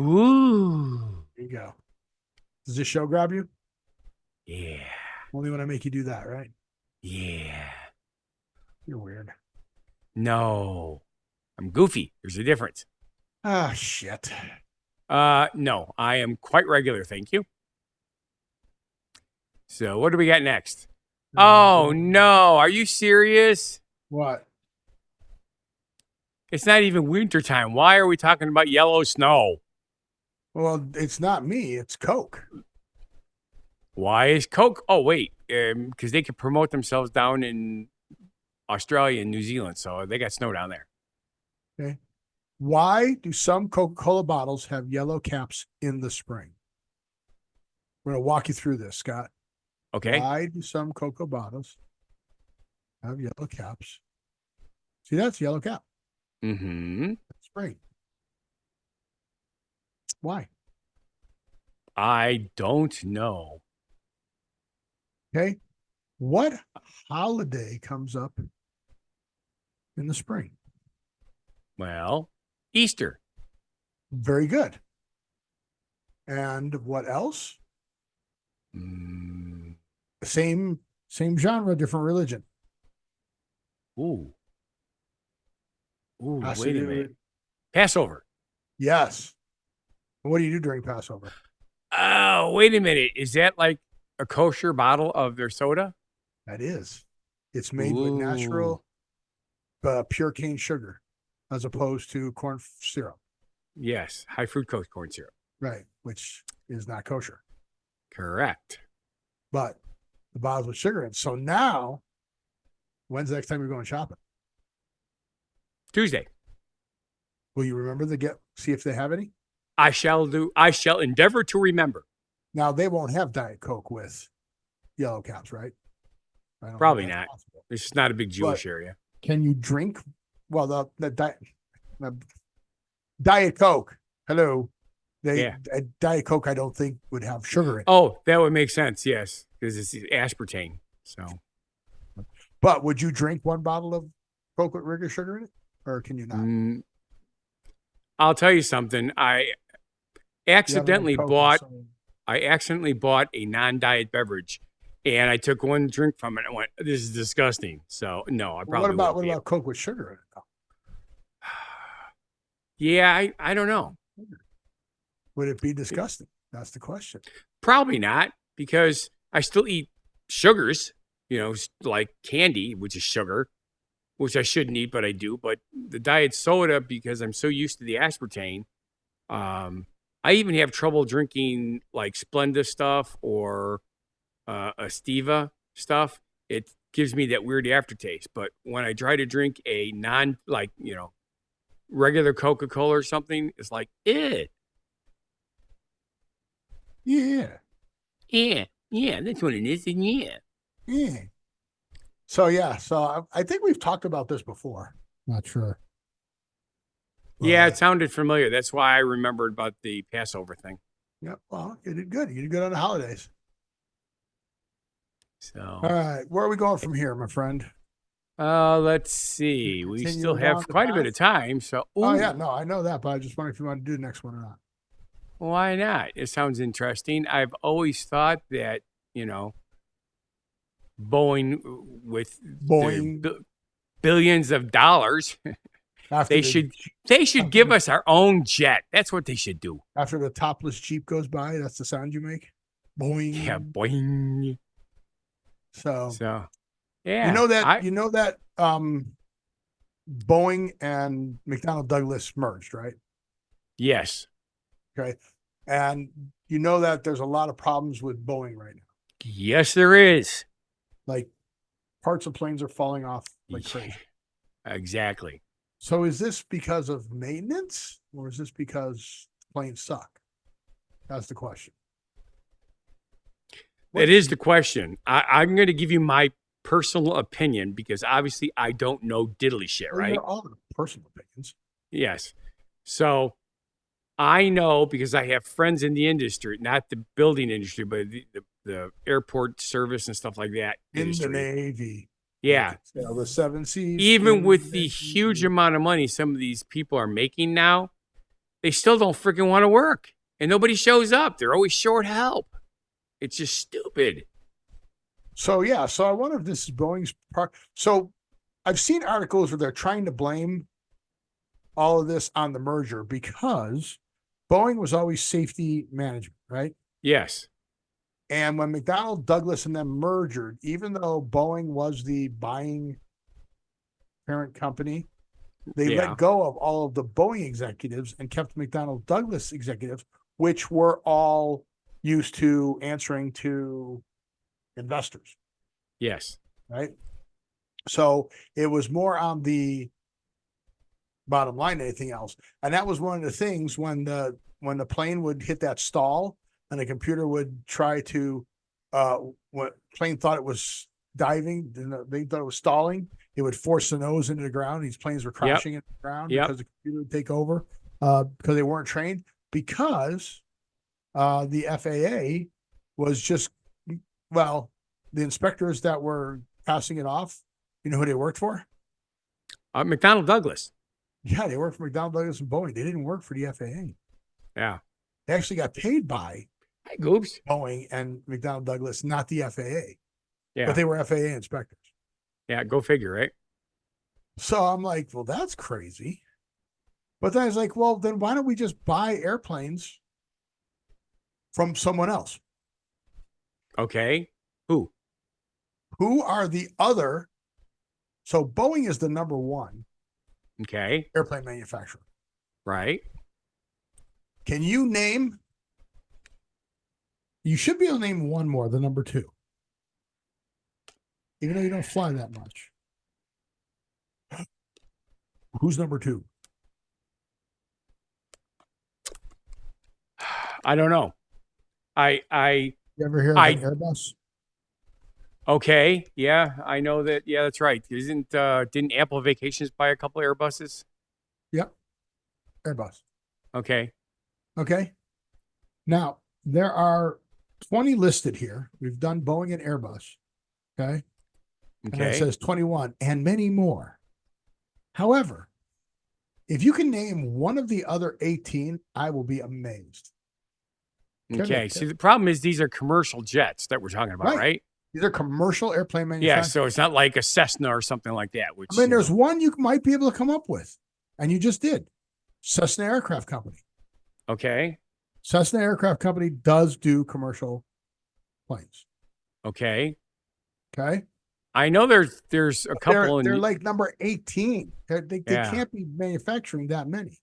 Ooh. There you go. Does this show grab you? Yeah. Only when I make you do that, right? Yeah. You're weird. No. I'm goofy. There's a difference. Ah, shit. No, I am quite regular, thank you. So what do we got next? Oh, no. Are you serious? What? It's not even winter time. Why are we talking about yellow snow? Well, it's not me. It's Coke. Why is Coke? Oh, wait. Because they can promote themselves down in Australia and New Zealand. So they got snow down there. Okay. Why do some Coca-Cola bottles have yellow caps in the spring? We're going to walk you through this, Scott. Okay. Why do some Coca bottles have yellow caps? See, that's yellow cap. Mm-hmm. Spring. Why? I don't know. Okay. What holiday comes up in the spring? Well, Easter. Very good. And what else? Same genre, different religion. Ooh. Ooh, Has to wait a do minute. with- Passover. Yes. What do you do during Passover? Oh, wait a minute. Is that like a kosher bottle of their soda? That is. It's made with natural pure cane sugar as opposed to corn syrup. Yes, high fructose corn syrup. Right, which is not kosher. Correct. But the bottles with sugar in. So now, when's the next time you're going shopping? Tuesday. Will you remember to see if they have any? I shall endeavor to remember. Now, they won't have Diet Coke with yellow caps, right? I don't Probably think that's not. possible. This is not a big Jewish area. Can you drink? Well, the Diet Coke. Hello. Diet Coke, I don't think would have sugar in it. Oh, that would make sense. Yes, because it's aspartame. So, But would you drink one bottle of Coke with regular sugar in it, or can you not? I'll tell you something. I accidentally bought a non-diet beverage, and I took one drink from it and went, "This is disgusting." So, no, I probably. What about Coke with sugar in it? Though? Yeah, I don't know. Would it be disgusting? That's the question. Probably not, because I still eat sugars, like candy, which is sugar, which I shouldn't eat, but I do. But the diet soda, because I'm so used to the aspartame, I even have trouble drinking like Splenda stuff or Estiva stuff. It gives me that weird aftertaste. But when I try to drink a regular Coca-Cola or something, it's like, eh. Yeah. Yeah, that's what it is. And Yeah. So I think we've talked about this before. Not sure. Yeah, it sounded familiar. That's why I remembered about the Passover thing. Yeah. Well, you did good. You did good on the holidays. So, all right, where are we going from here, my friend? Let's see. We still have quite a bit of time. So, oh yeah, no, I know that, but I just wonder if you want to do the next one or not. Why not? It sounds interesting. I've always thought that, Boeing with billions of dollars, they should give us our own jet. That's what they should do. After the topless Jeep goes by, that's the sound you make. Boing. Yeah, boing. So yeah. You know that Boeing and McDonnell Douglas merged, right? Yes. Okay. And you know that there's a lot of problems with Boeing right now. Yes, there is. Like parts of planes are falling off like crazy. Exactly. So is this because of maintenance or is this because planes suck? That's the question. It is the question. I'm going to give you my personal opinion because obviously I don't know diddly shit, right? They're all personal opinions. Yes. So I know because I have friends in the industry, not the building industry, but the airport service and stuff like that. In the Navy. Yeah. The 7 Cs. Even with the huge amount of money some of these people are making now, they still don't freaking want to work. And nobody shows up. They're always short help. It's just stupid. So I wonder if this is Boeing's part. So I've seen articles where they're trying to blame all of this on the merger because Boeing was always safety management, right? Yes. And when McDonnell Douglas and them merged, even though Boeing was the buying parent company, they let go of all of the Boeing executives and kept McDonnell Douglas executives, which were all used to answering to investors. Yes. Right. So it was more on the bottom line than anything else. And that was one of the things when the plane would hit that stall and the computer would try to, when plane thought it was diving, they thought it was stalling, it would force the nose into the ground. These planes were crashing into the ground because the computer would take over because they weren't trained, because the FAA was just, the inspectors that were passing it off, you know who they worked for? McDonnell Douglas. Yeah, they worked for McDonnell Douglas and Boeing. They didn't work for the FAA. Yeah. They actually got paid by Boeing and McDonnell Douglas, not the FAA. Yeah. But they were FAA inspectors. Yeah, go figure, right? So I'm like, well, that's crazy. But then I was like, well, then why don't we just buy airplanes from someone else? Okay. Who? Who are the other? So Boeing is the number one airplane manufacturer. Right. Can you name? You should be able to name one more, the number two. Even though you don't fly that much. Who's number two? I don't know. You ever hear of an Airbus? Okay. Yeah, I know that. Yeah, that's right. Didn't Apple Vacations buy a couple Airbuses? Yep. Airbus. Okay. Now, there are 20 listed here. We've done Boeing and Airbus. Okay. And it says 21 and many more. However, if you can name one of the other 18, I will be amazed. Okay. See, the problem is these are commercial jets that we're talking about, right? These are commercial airplane manufacturers. Yeah, so it's not like a Cessna or something like that. Which, I mean, there's one you might be able to come up with, and you just did. Cessna Aircraft Company. Okay. Cessna Aircraft Company does do commercial planes. Okay. Okay. I know there's a couple They're in like number 18. They Yeah. can't be manufacturing that many.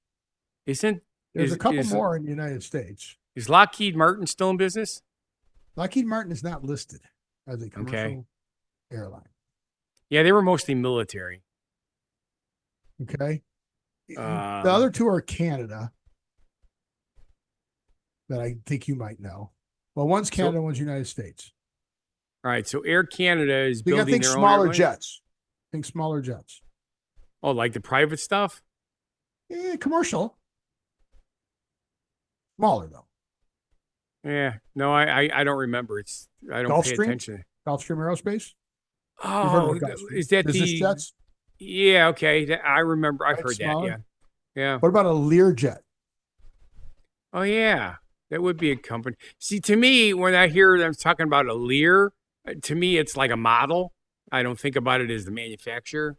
isn't There's a couple is more in the United States. is Lockheed Martin still in business? Lockheed Martin is not listed as a commercial airline. Yeah, they were mostly military. Okay. The Um, other two are Canada that I think you might know. Well, one's Canada, one's United States. All right, so Air Canada is You got to building think their own smaller airplanes? jets. Think smaller jets. Oh, like the private stuff? Commercial. Smaller though. Yeah. No, I don't remember. I don't pay Gulfstream? attention. Gulfstream Aerospace. You've heard Oh, of Gulfstream. is that Business the jets? Yeah, okay. I remember. I've Right, heard smaller? that. Yeah. What about a Learjet? Oh, yeah. That would be a company. See, to me, when I hear them talking about a Lear, to me, it's like a model. I don't think about it as the manufacturer.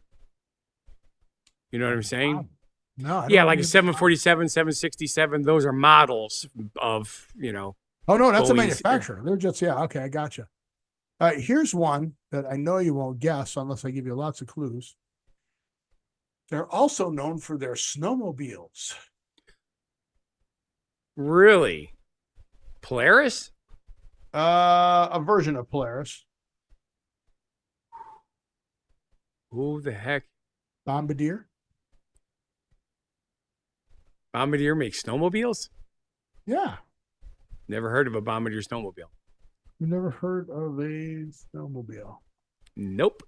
You know what I'm saying? No. I Yeah, don't like a think- 747, 767. Those are models of, Oh, no, that's a Boeing's- manufacturer. Learjets, yeah. Okay, I gotcha. All right, here's one that I know you won't guess unless I give you lots of clues. They're also known for their snowmobiles. really Polaris. A version of Polaris. Who the heck? Bombardier. Bombardier makes snowmobiles? Yeah. Never heard of a Bombardier snowmobile. You've never heard of a snowmobile. Nope.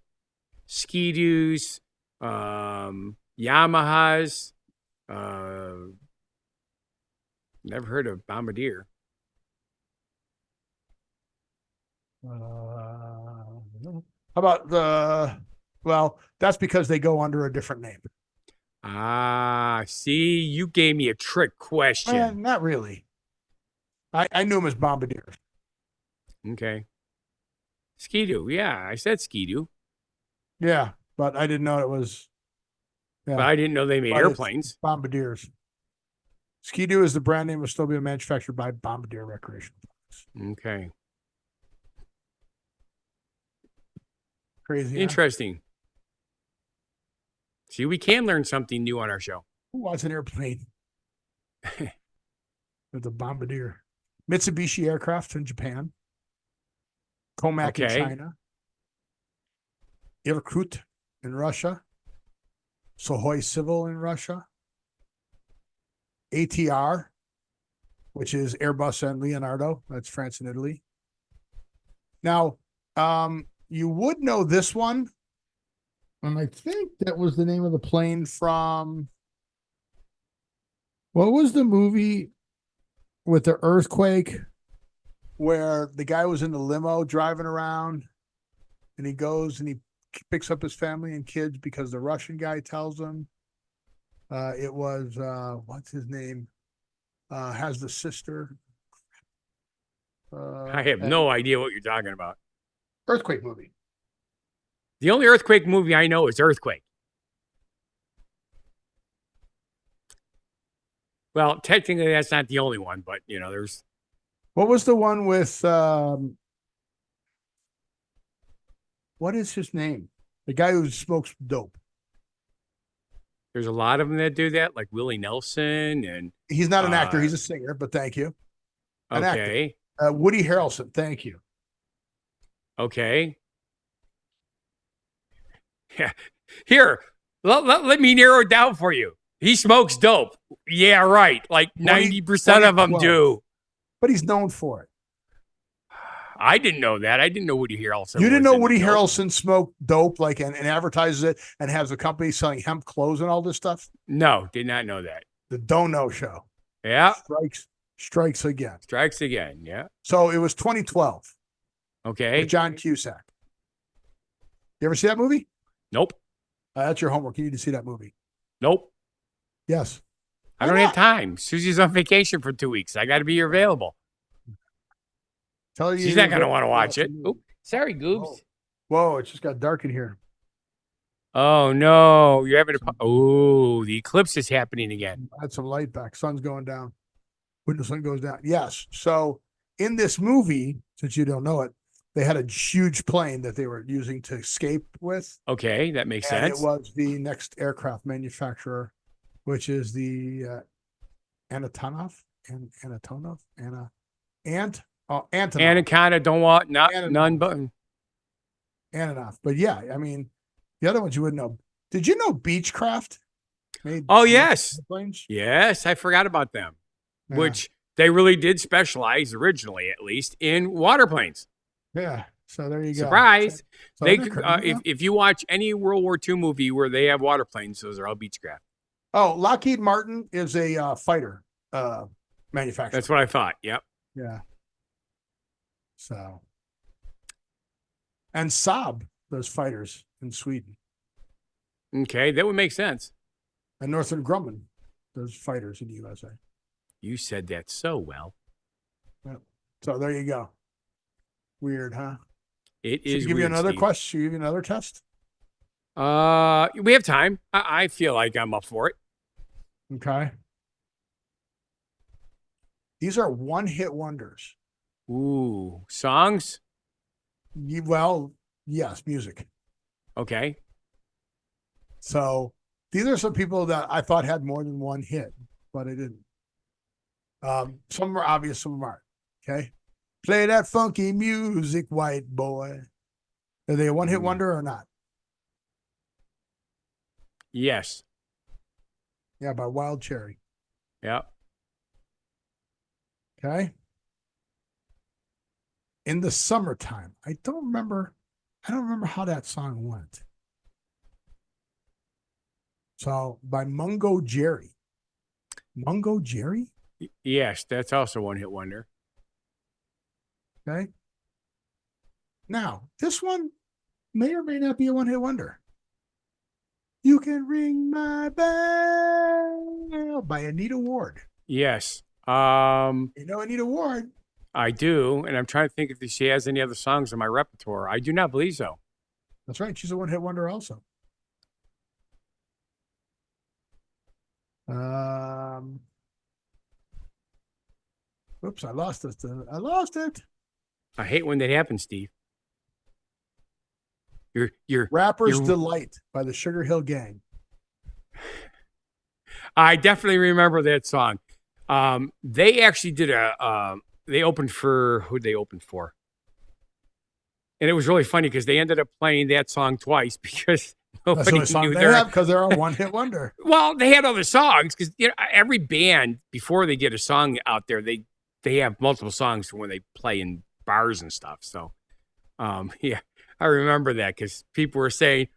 Ski-Doos, Yamahas. Never heard of Bombardier. How about that's because they go under a different name. Ah, see, you gave me a trick question. Not really. I knew him as Bombardier. Okay. Ski-Doo. Yeah, I said Ski-Doo. Yeah, but I didn't know it was. Yeah, But I didn't know they made But it's airplanes. Bombardiers. Ski-Doo is the brand name, will still be manufactured by Bombardier Recreational Products. Okay. Crazy. Huh? Interesting. See, we can learn something new on our show. Who wants an airplane? With a Bombardier. Mitsubishi Aircraft in Japan. Comac in Okay. China. Irkut in Russia. Sohoy Civil in Russia. ATR, which is Airbus and Leonardo. That's France and Italy. Now, you would know this one. And I think that was the name of the plane from. What was the movie with the earthquake where the guy was in the limo driving around and he goes and he picks up his family and kids because the Russian guy tells him. It was what's his name? Has the sister. I have no idea what you're talking about. Earthquake movie. The only earthquake movie I know is Earthquake. Well, technically, that's not the only one, but there's. What was the one with what is his name? The guy who smokes dope. There's a lot of them that do that, like Willie Nelson and. He's not an actor, he's a singer, but thank you. An actor. Okay. Woody Harrelson, thank you. Okay. Yeah. Here, let me narrow it down for you. He smokes dope. Yeah, right. Like 90% of them 2012. do. But he's known for it. I didn't know that. I didn't know Woody Harrelson. You didn't was know in Woody dope. Harrelson smoked dope and advertises it and has a company selling hemp clothes and all this stuff? No, did not know that. The Don't Know Show. Yeah. Strikes again. Strikes again. Yeah. So it was 2012 Okay. with John Cusack. You ever see that movie? Nope. That's your homework. You need to see that movie. Nope. Yes. I don't have time. Susie's on vacation for 2 weeks. I got to be available. Tell you She's not going to want to watch it. Oop. Sorry, Goobs. Whoa, it just got dark in here. Oh, no. You're having a. Oh, the eclipse is happening again. I had some light back. Sun's going down. when the sun goes down. Yes. So in this movie, since you don't know it, they had a huge plane that they were using to escape with. Okay, that makes And sense. it was the next aircraft manufacturer, which is the Antonov. Anaconda don't want Antonov. none but. Antonov. But yeah, I mean, the other ones you wouldn't know. Did you know Beechcraft made Oh, yes. airplanes? Yes, I forgot about them, Yeah. which they really did specialize originally, at least, in waterplanes. Yeah. So there you go. Surprise! So They they're could, crazy, if you watch any World War II movie where they have waterplanes, those are all Beechcraft. Oh, Lockheed Martin is a fighter manufacturer. That's what I thought. Yep. Yeah. So, and Saab, those fighters in Sweden, Okay, that would make sense. and Northrop Grumman, those fighters in the USA. You said that so well. So there you go. Weird, huh? It Should is. we give you weird, another Steve. question? Should we give you another test? We have time. I feel like I'm up for it. Okay. These are one-hit wonders. Ooh, songs. Well, yes, music. Okay. So these are some people that I thought had more than one hit, but I didn't. Some are obvious, some aren't. Okay. Play that funky music, white boy. Are they a one-hit wonder or not? Yes. Yeah, by Wild Cherry. Yep. Okay. In the Summertime. I don't remember how that song went. So by Mungo Jerry. Mungo Jerry? Yes, that's also one hit wonder. Okay. Now, this one may or may not be a one-hit wonder. You Can Ring My Bell by Anita Ward. Yes. You know Anita Ward? I do, and I'm trying to think if she has any other songs in my repertoire. I do not believe so. That's right. She's a one-hit wonder also. Oops, I lost it. I lost it. I hate when that happens, Steve. You're Rapper's you're- Delight by the Sugar Hill Gang. I definitely remember that song. They actually did they opened for who'd they open for? And it was really funny because they ended up playing that song twice because That's the nobody only song knew they their. have because they're a one-hit wonder. Well, they had other songs because every band before they get a song out there, they have multiple songs for when they play in bars and stuff. So, yeah, I remember that because people were saying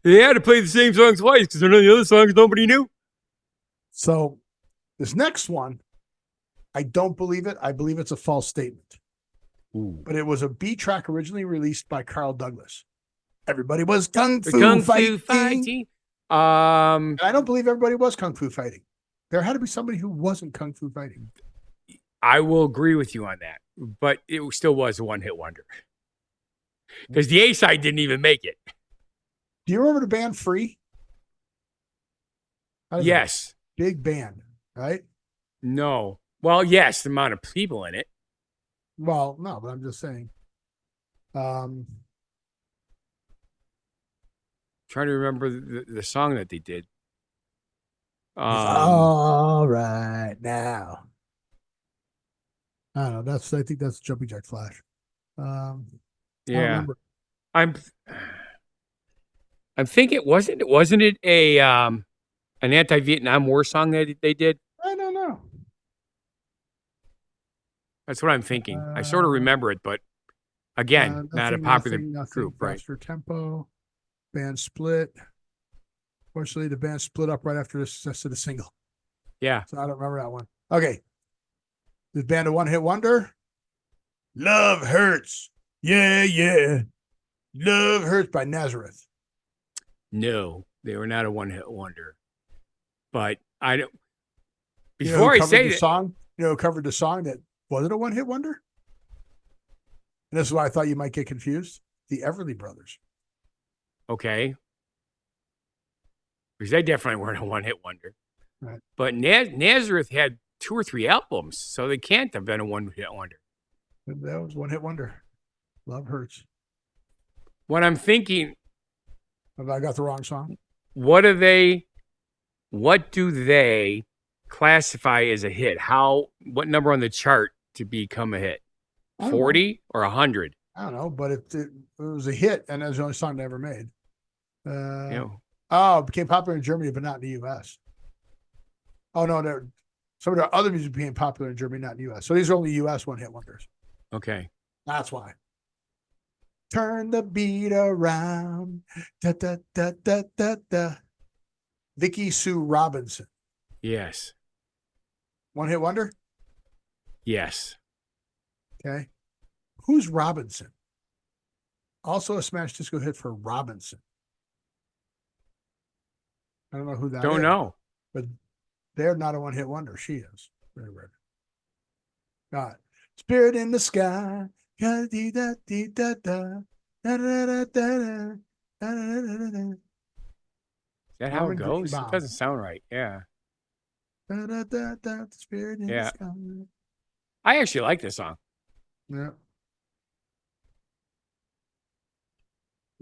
they had to play the same song twice because there are the other songs nobody knew. So this next one, I don't believe it. I believe it's a false statement. Ooh. But it was a B track originally released by Carl Douglas. Everybody was Kung The Fu Kung fighting. Fu fighting. And I don't believe everybody was Kung Fu fighting. There had to be somebody who wasn't Kung Fu fighting. I will agree with you on that, but it still was a one-hit wonder because the A side didn't even make it. Do you remember the band Free? That is a Yes. big band, right? No. Well, yes, the amount of people in it. Well, no, but I'm just saying. Trying to remember the song that they did. All right now. I don't know. I think that's Jumping Jack Flash. I don't Yeah, remember. I'm thinking wasn't it a an anti-Vietnam War song that they did? I don't know. That's what I'm thinking. I sort of remember it, but again, not a popular group, right? Faster Tempo. Band split. Fortunately, the band split up right after the success of the single. Yeah. So I don't remember that one. Okay. This band a one-hit wonder. Love Hurts. Yeah, yeah. Love Hurts by Nazareth. No, they were not a one-hit wonder. But I don't. You know Before who I covered say the that, song, who covered the song that wasn't a one-hit wonder? And this is why I thought you might get confused. The Everly Brothers. okay, because they definitely weren't a one-hit wonder. Right. But Nazareth had 2 or 3 albums, so they can't have been a one-hit wonder. That was one hit wonder. Love hurts. What I'm thinking, Have I got the wrong song? what do they classify as a hit? What number on the chart to become a hit? 40 or 100? I don't know, but it was a hit, and it was the only song they ever made. It became popular in Germany, but not in the U.S. Oh no, some of the other music became popular in Germany, not in the U.S. So these are only U.S. one-hit wonders. Okay. That's why. Turn the beat around. Da, da, da, da, da, da. Vicky Sue Robinson. Yes. One-hit wonder? Yes. Okay. Who's Robinson? Also a smash disco hit for Robinson. I don't know who that is. Don't know. But they're not a one-hit wonder. She is. Very rare. God. Spirit in the sky. Is that how it goes? It doesn't sound right. Yeah. Spirit in the sky. I actually like this song. Yeah.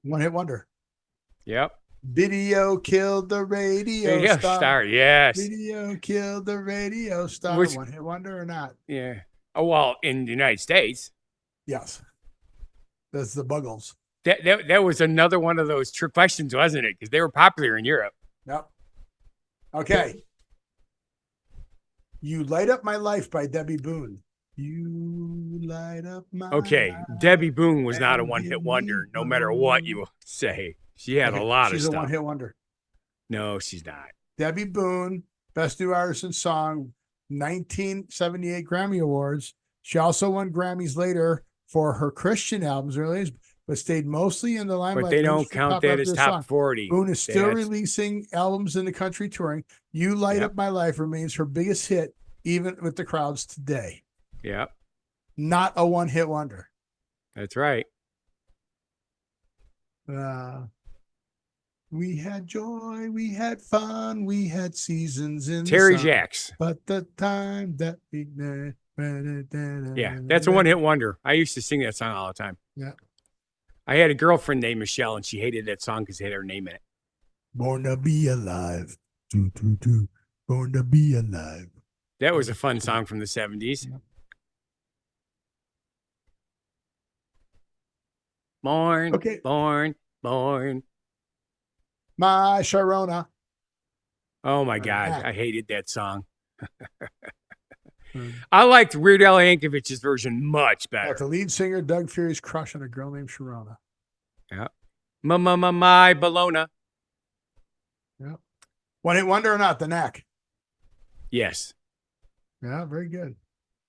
One-hit wonder. Yep. Video killed the radio star. Yes. Video killed the radio star. One-hit wonder or not? Yeah. Oh, well, in the United States. Yes. That's the Buggles. That was another one of those trick questions, wasn't it? Because they were popular in Europe. Yep. Okay. You Light Up My Life by Debbie Boone. You light up my life. Debbie Boone was not a one-hit wonder, no matter what you say. She had a lot of stuff. She's a one-hit wonder. No, she's not. Debbie Boone, Best New Artist and Song, 1978 Grammy Awards. She also won Grammys later for her Christian albums, released, but stayed mostly in the limelight. But they don't count that as top 40. Boone is still releasing albums in the country touring. You Light Up My Life remains her biggest hit, even with the crowds today. Yep. Not a one-hit wonder. That's right. We had joy, we had fun, we had seasons in Terry the sun, Jacks. but the time that we that's a one-hit wonder. I used to sing that song all the time. Yeah. I had a girlfriend named Michelle, and she hated that song because it had her name in it. Born to be alive. Doo, doo, doo. Born to be alive. That was a fun song from the 70s. Yeah. Born, Okay. born. My Sharona. Oh, my God. heck. I hated that song. I liked Weird Al Yankovic's version much better. The lead singer, Doug Fury's crush on a girl named Sharona. Yeah. My Bologna. Yeah. One-hit wonder or not? The Knack. Yes. Yeah, very good.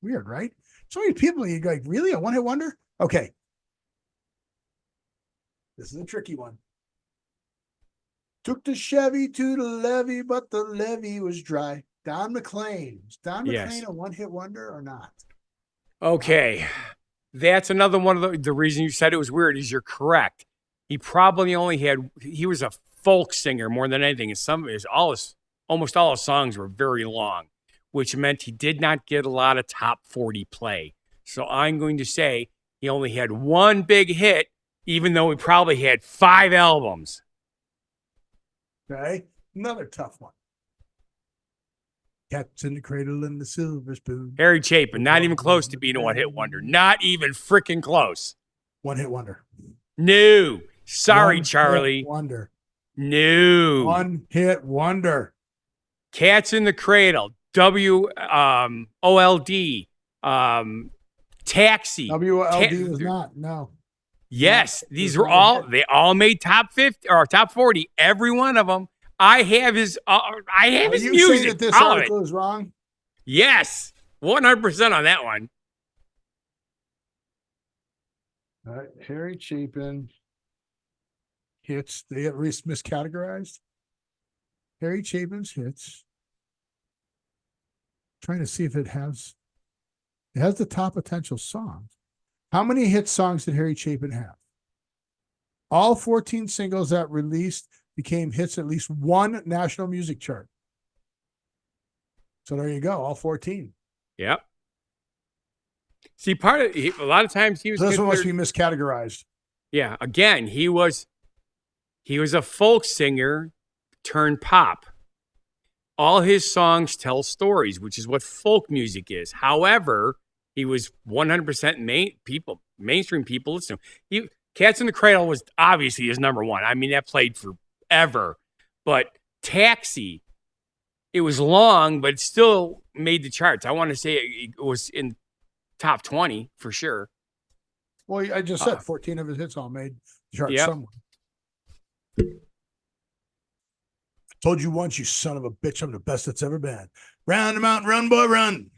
Weird, right? So many people, you go, like, really? A one-hit wonder? Okay. This is a tricky one. Took the Chevy to the levee, but the levee was dry. Don McLean. Is Don McLean a one-hit wonder or not? Okay. That's another one of the reason you said it was weird is you're correct. He probably he was a folk singer more than anything. And almost all his songs were very long, which meant he did not get a lot of top 40 play. So I'm going to say he only had one big hit, even though he probably had 5 albums. Okay. Another tough one. Cats in the Cradle and the Silver Spoon. Harry Chapin, not even close to being a one-hit wonder. Not even freaking close. One-hit wonder. No. Sorry, Charlie. Wonder. No. One-hit wonder. Cats in the Cradle. WOLD. Taxi. WOLD was not. No. Yes, these were they all made top 50 or top 40. Every one of them. I have his Are his you music. saying that this all of article it. is wrong? Yes, 100% on that one. All right. Harry Chapin hits. They get miscategorized. Harry Chapin's hits. Trying to see if it has the top potential songs. How many hit songs did Harry Chapin have? All 14 singles that released became hits at least one national music chart. So there you go, all 14. Yep. See, a lot of times he was. So this one must be miscategorized. Yeah. Again, he was a folk singer turned pop. All his songs tell stories, which is what folk music is. However, he was 100% mainstream people listen. Cats in the Cradle was obviously his number one. I mean, that played forever. But Taxi, it was long, but it still made the charts. I want to say it was in top 20 for sure. Well, I just said 14 of his hits all made the charts somewhere. Told you once, you son of a bitch, I'm the best that's ever been. Round the mountain, run, boy, run.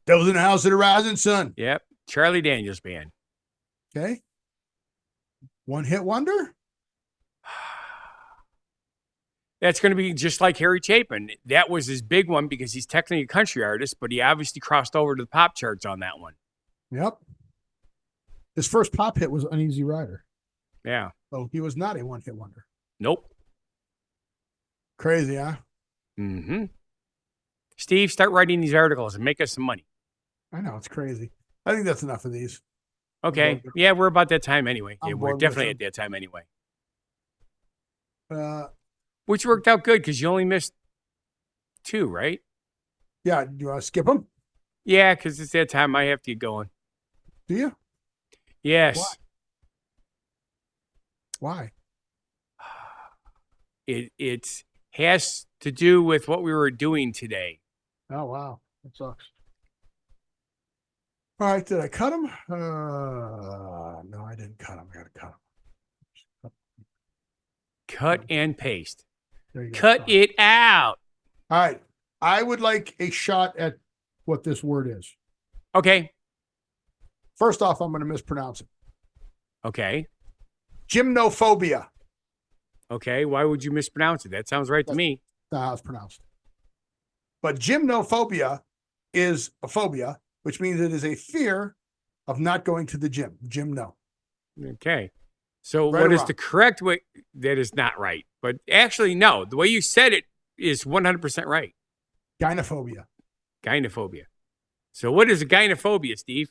Devil's in the house of the rising sun. Yep. Charlie Daniels Band. Okay. One hit wonder? That's going to be just like Harry Chapin. That was his big one because he's technically a country artist, but he obviously crossed over to the pop charts on that one. Yep. His first pop hit was Uneasy Rider. Yeah. So he was not a one hit wonder. Nope. Crazy, huh? Mm-hmm. Steve, start writing these articles and make us some money. I know, it's crazy. I think that's enough of these. Okay. Yeah, we're about that time anyway. Yeah, we're bored definitely with at that time anyway. Which Which worked out good because you only missed 2, right? Yeah, do you want to skip them? Yeah, because it's that time I have to get going. Do you? Yes. Why? It has to do with what we were doing today. Oh, wow. That sucks. All right, did I cut him? No, I didn't cut him. I got to cut him. Cut and paste. There you go. Cut it out. All right. I would like a shot at what this word is. Okay. First off, I'm going to mispronounce it. Okay. Gymnophobia. Okay. Why would you mispronounce it? That sounds right to me. That's how it's pronounced. But gymnophobia is a phobia, which means it is a fear of not going to the gym. Gymno. Okay. So Right what or is wrong? the correct way? That is not right. But actually, no. The way you said it is 100% right. Gynophobia. Gynophobia. So what is a gynophobia, Steve?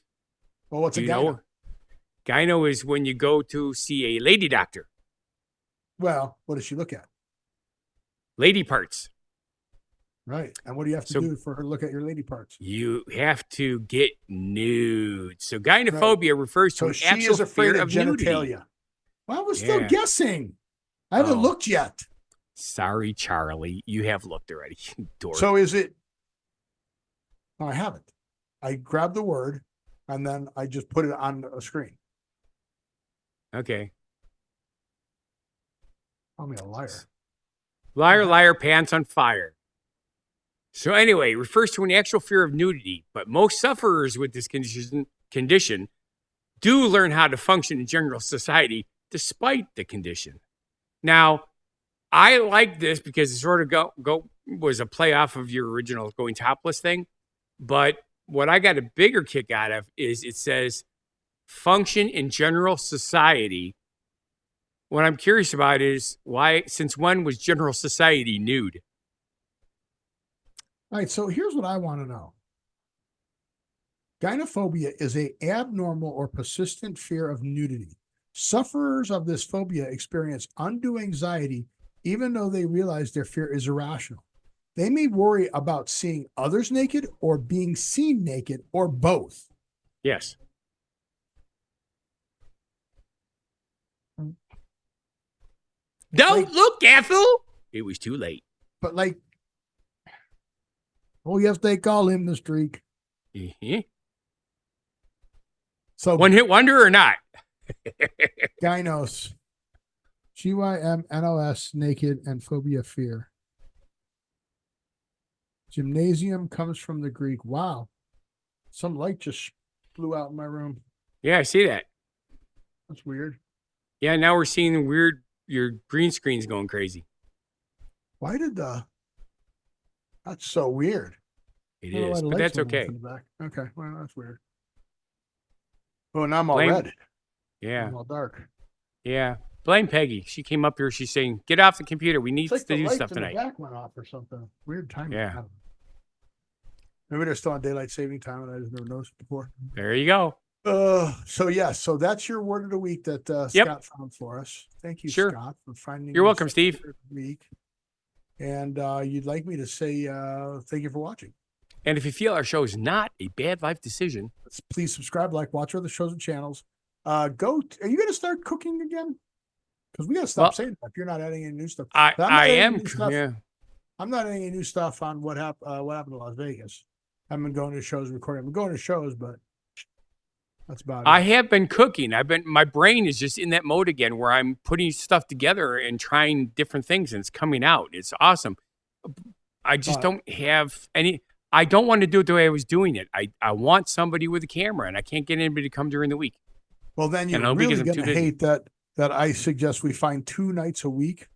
Well, what's Do a you gyno? know? Gyno is when you go to see a lady doctor. Well, what does she look at? Lady parts. Right. And what do you have to do for her to look at your lady parts? You have to get nude. So gynophobia refers to So an she actual is afraid fear of of nudity. genitalia. Well, I was still Yeah. guessing. I haven't Oh. looked yet. Sorry, Charlie. You have looked already. Dork. So is it? No, I haven't. I grabbed the word and then I just put it on a screen. Okay. Call me a liar. Liar, liar, pants on fire. So anyway, it refers to an actual fear of nudity, but most sufferers with this condition do learn how to function in general society despite the condition. Now, I like this because it sort of was a play off of your original going topless thing. But what I got a bigger kick out of is it says function in general society. What I'm curious about is since when was general society nude? All right. So here's what I want to know. Gynophobia is a abnormal or persistent fear of nudity. Sufferers of this phobia experience undue anxiety, even though they realize their fear is irrational. They may worry about seeing others naked or being seen naked or both. Yes. Don't look, Ethel. It was too late. But oh yes, they call him the streak. Mhm. So One hit wonder or not? gynos, GYMNOS, naked and phobia fear. Gymnasium comes from the Greek. Wow. Some light just blew out in my room. Yeah, I see that. That's weird. Yeah, now we're seeing your green screen's going crazy. Why did that's so weird. It I don't know why is, the but lights that's went off okay. in the back. Okay, well, that's weird. Oh, and I'm all Blame- red. Yeah, I'm all dark. yeah. Blame Peggy. She came up here. She's saying, "Get off the computer. We need It's like to the do lights stuff in the tonight." back went off or something. Weird timing. Yeah. Maybe they're still on daylight saving time, and I just never noticed it before. There you go. So that's your word of the week that Yep. Scott found for us. Thank you, Sure. Scott, for finding. You're us welcome, Steve. word of the Week. And you'd like me to say thank you for watching. And if you feel our show is not a bad life decision, Please subscribe, like, watch other shows and channels. Are you going to start cooking again? Because we got to stop saying that. If you're not adding any new stuff, I am. Stuff. Yeah. I'm not adding any new stuff on what happened in Las Vegas. I've been going to shows, recording. I've been going to shows, but that's about it. I have been cooking. My brain is just in that mode again where I'm putting stuff together and trying different things, and it's coming out. It's awesome. I just don't have any. I don't want to do it the way I was doing it. I want somebody with a camera, and I can't get anybody to come during the week. Well, then you're really going to hate that I suggest we find 2 nights a week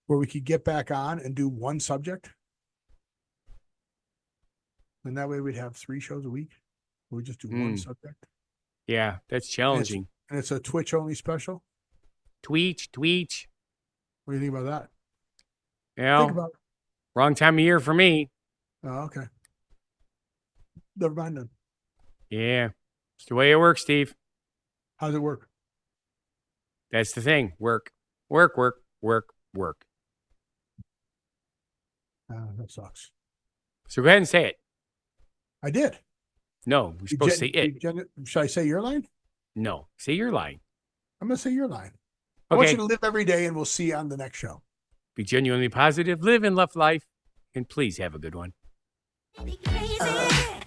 where we could get back on and do one subject. And that way we'd have 3 shows a week. We just do one subject. Yeah, that's challenging. And it's a Twitch only special. Tweet. What do you think about that? Yeah. Think about it. Wrong time of year for me. Oh, okay. Never mind then. Yeah. It's the way it works, Steve. How's it work? That's the thing. Work. That sucks. So go ahead and say it. I did. No, we're supposed to say it. Should I say your line? No, say your line. I'm going to say your line. I want Okay. you to live every day, and we'll see you on the next show. Be genuinely positive, live and love life, and please have a good one. Be crazy.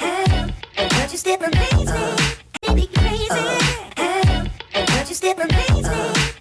And watch you step amaze me. Be crazy. And watch you step amaze me.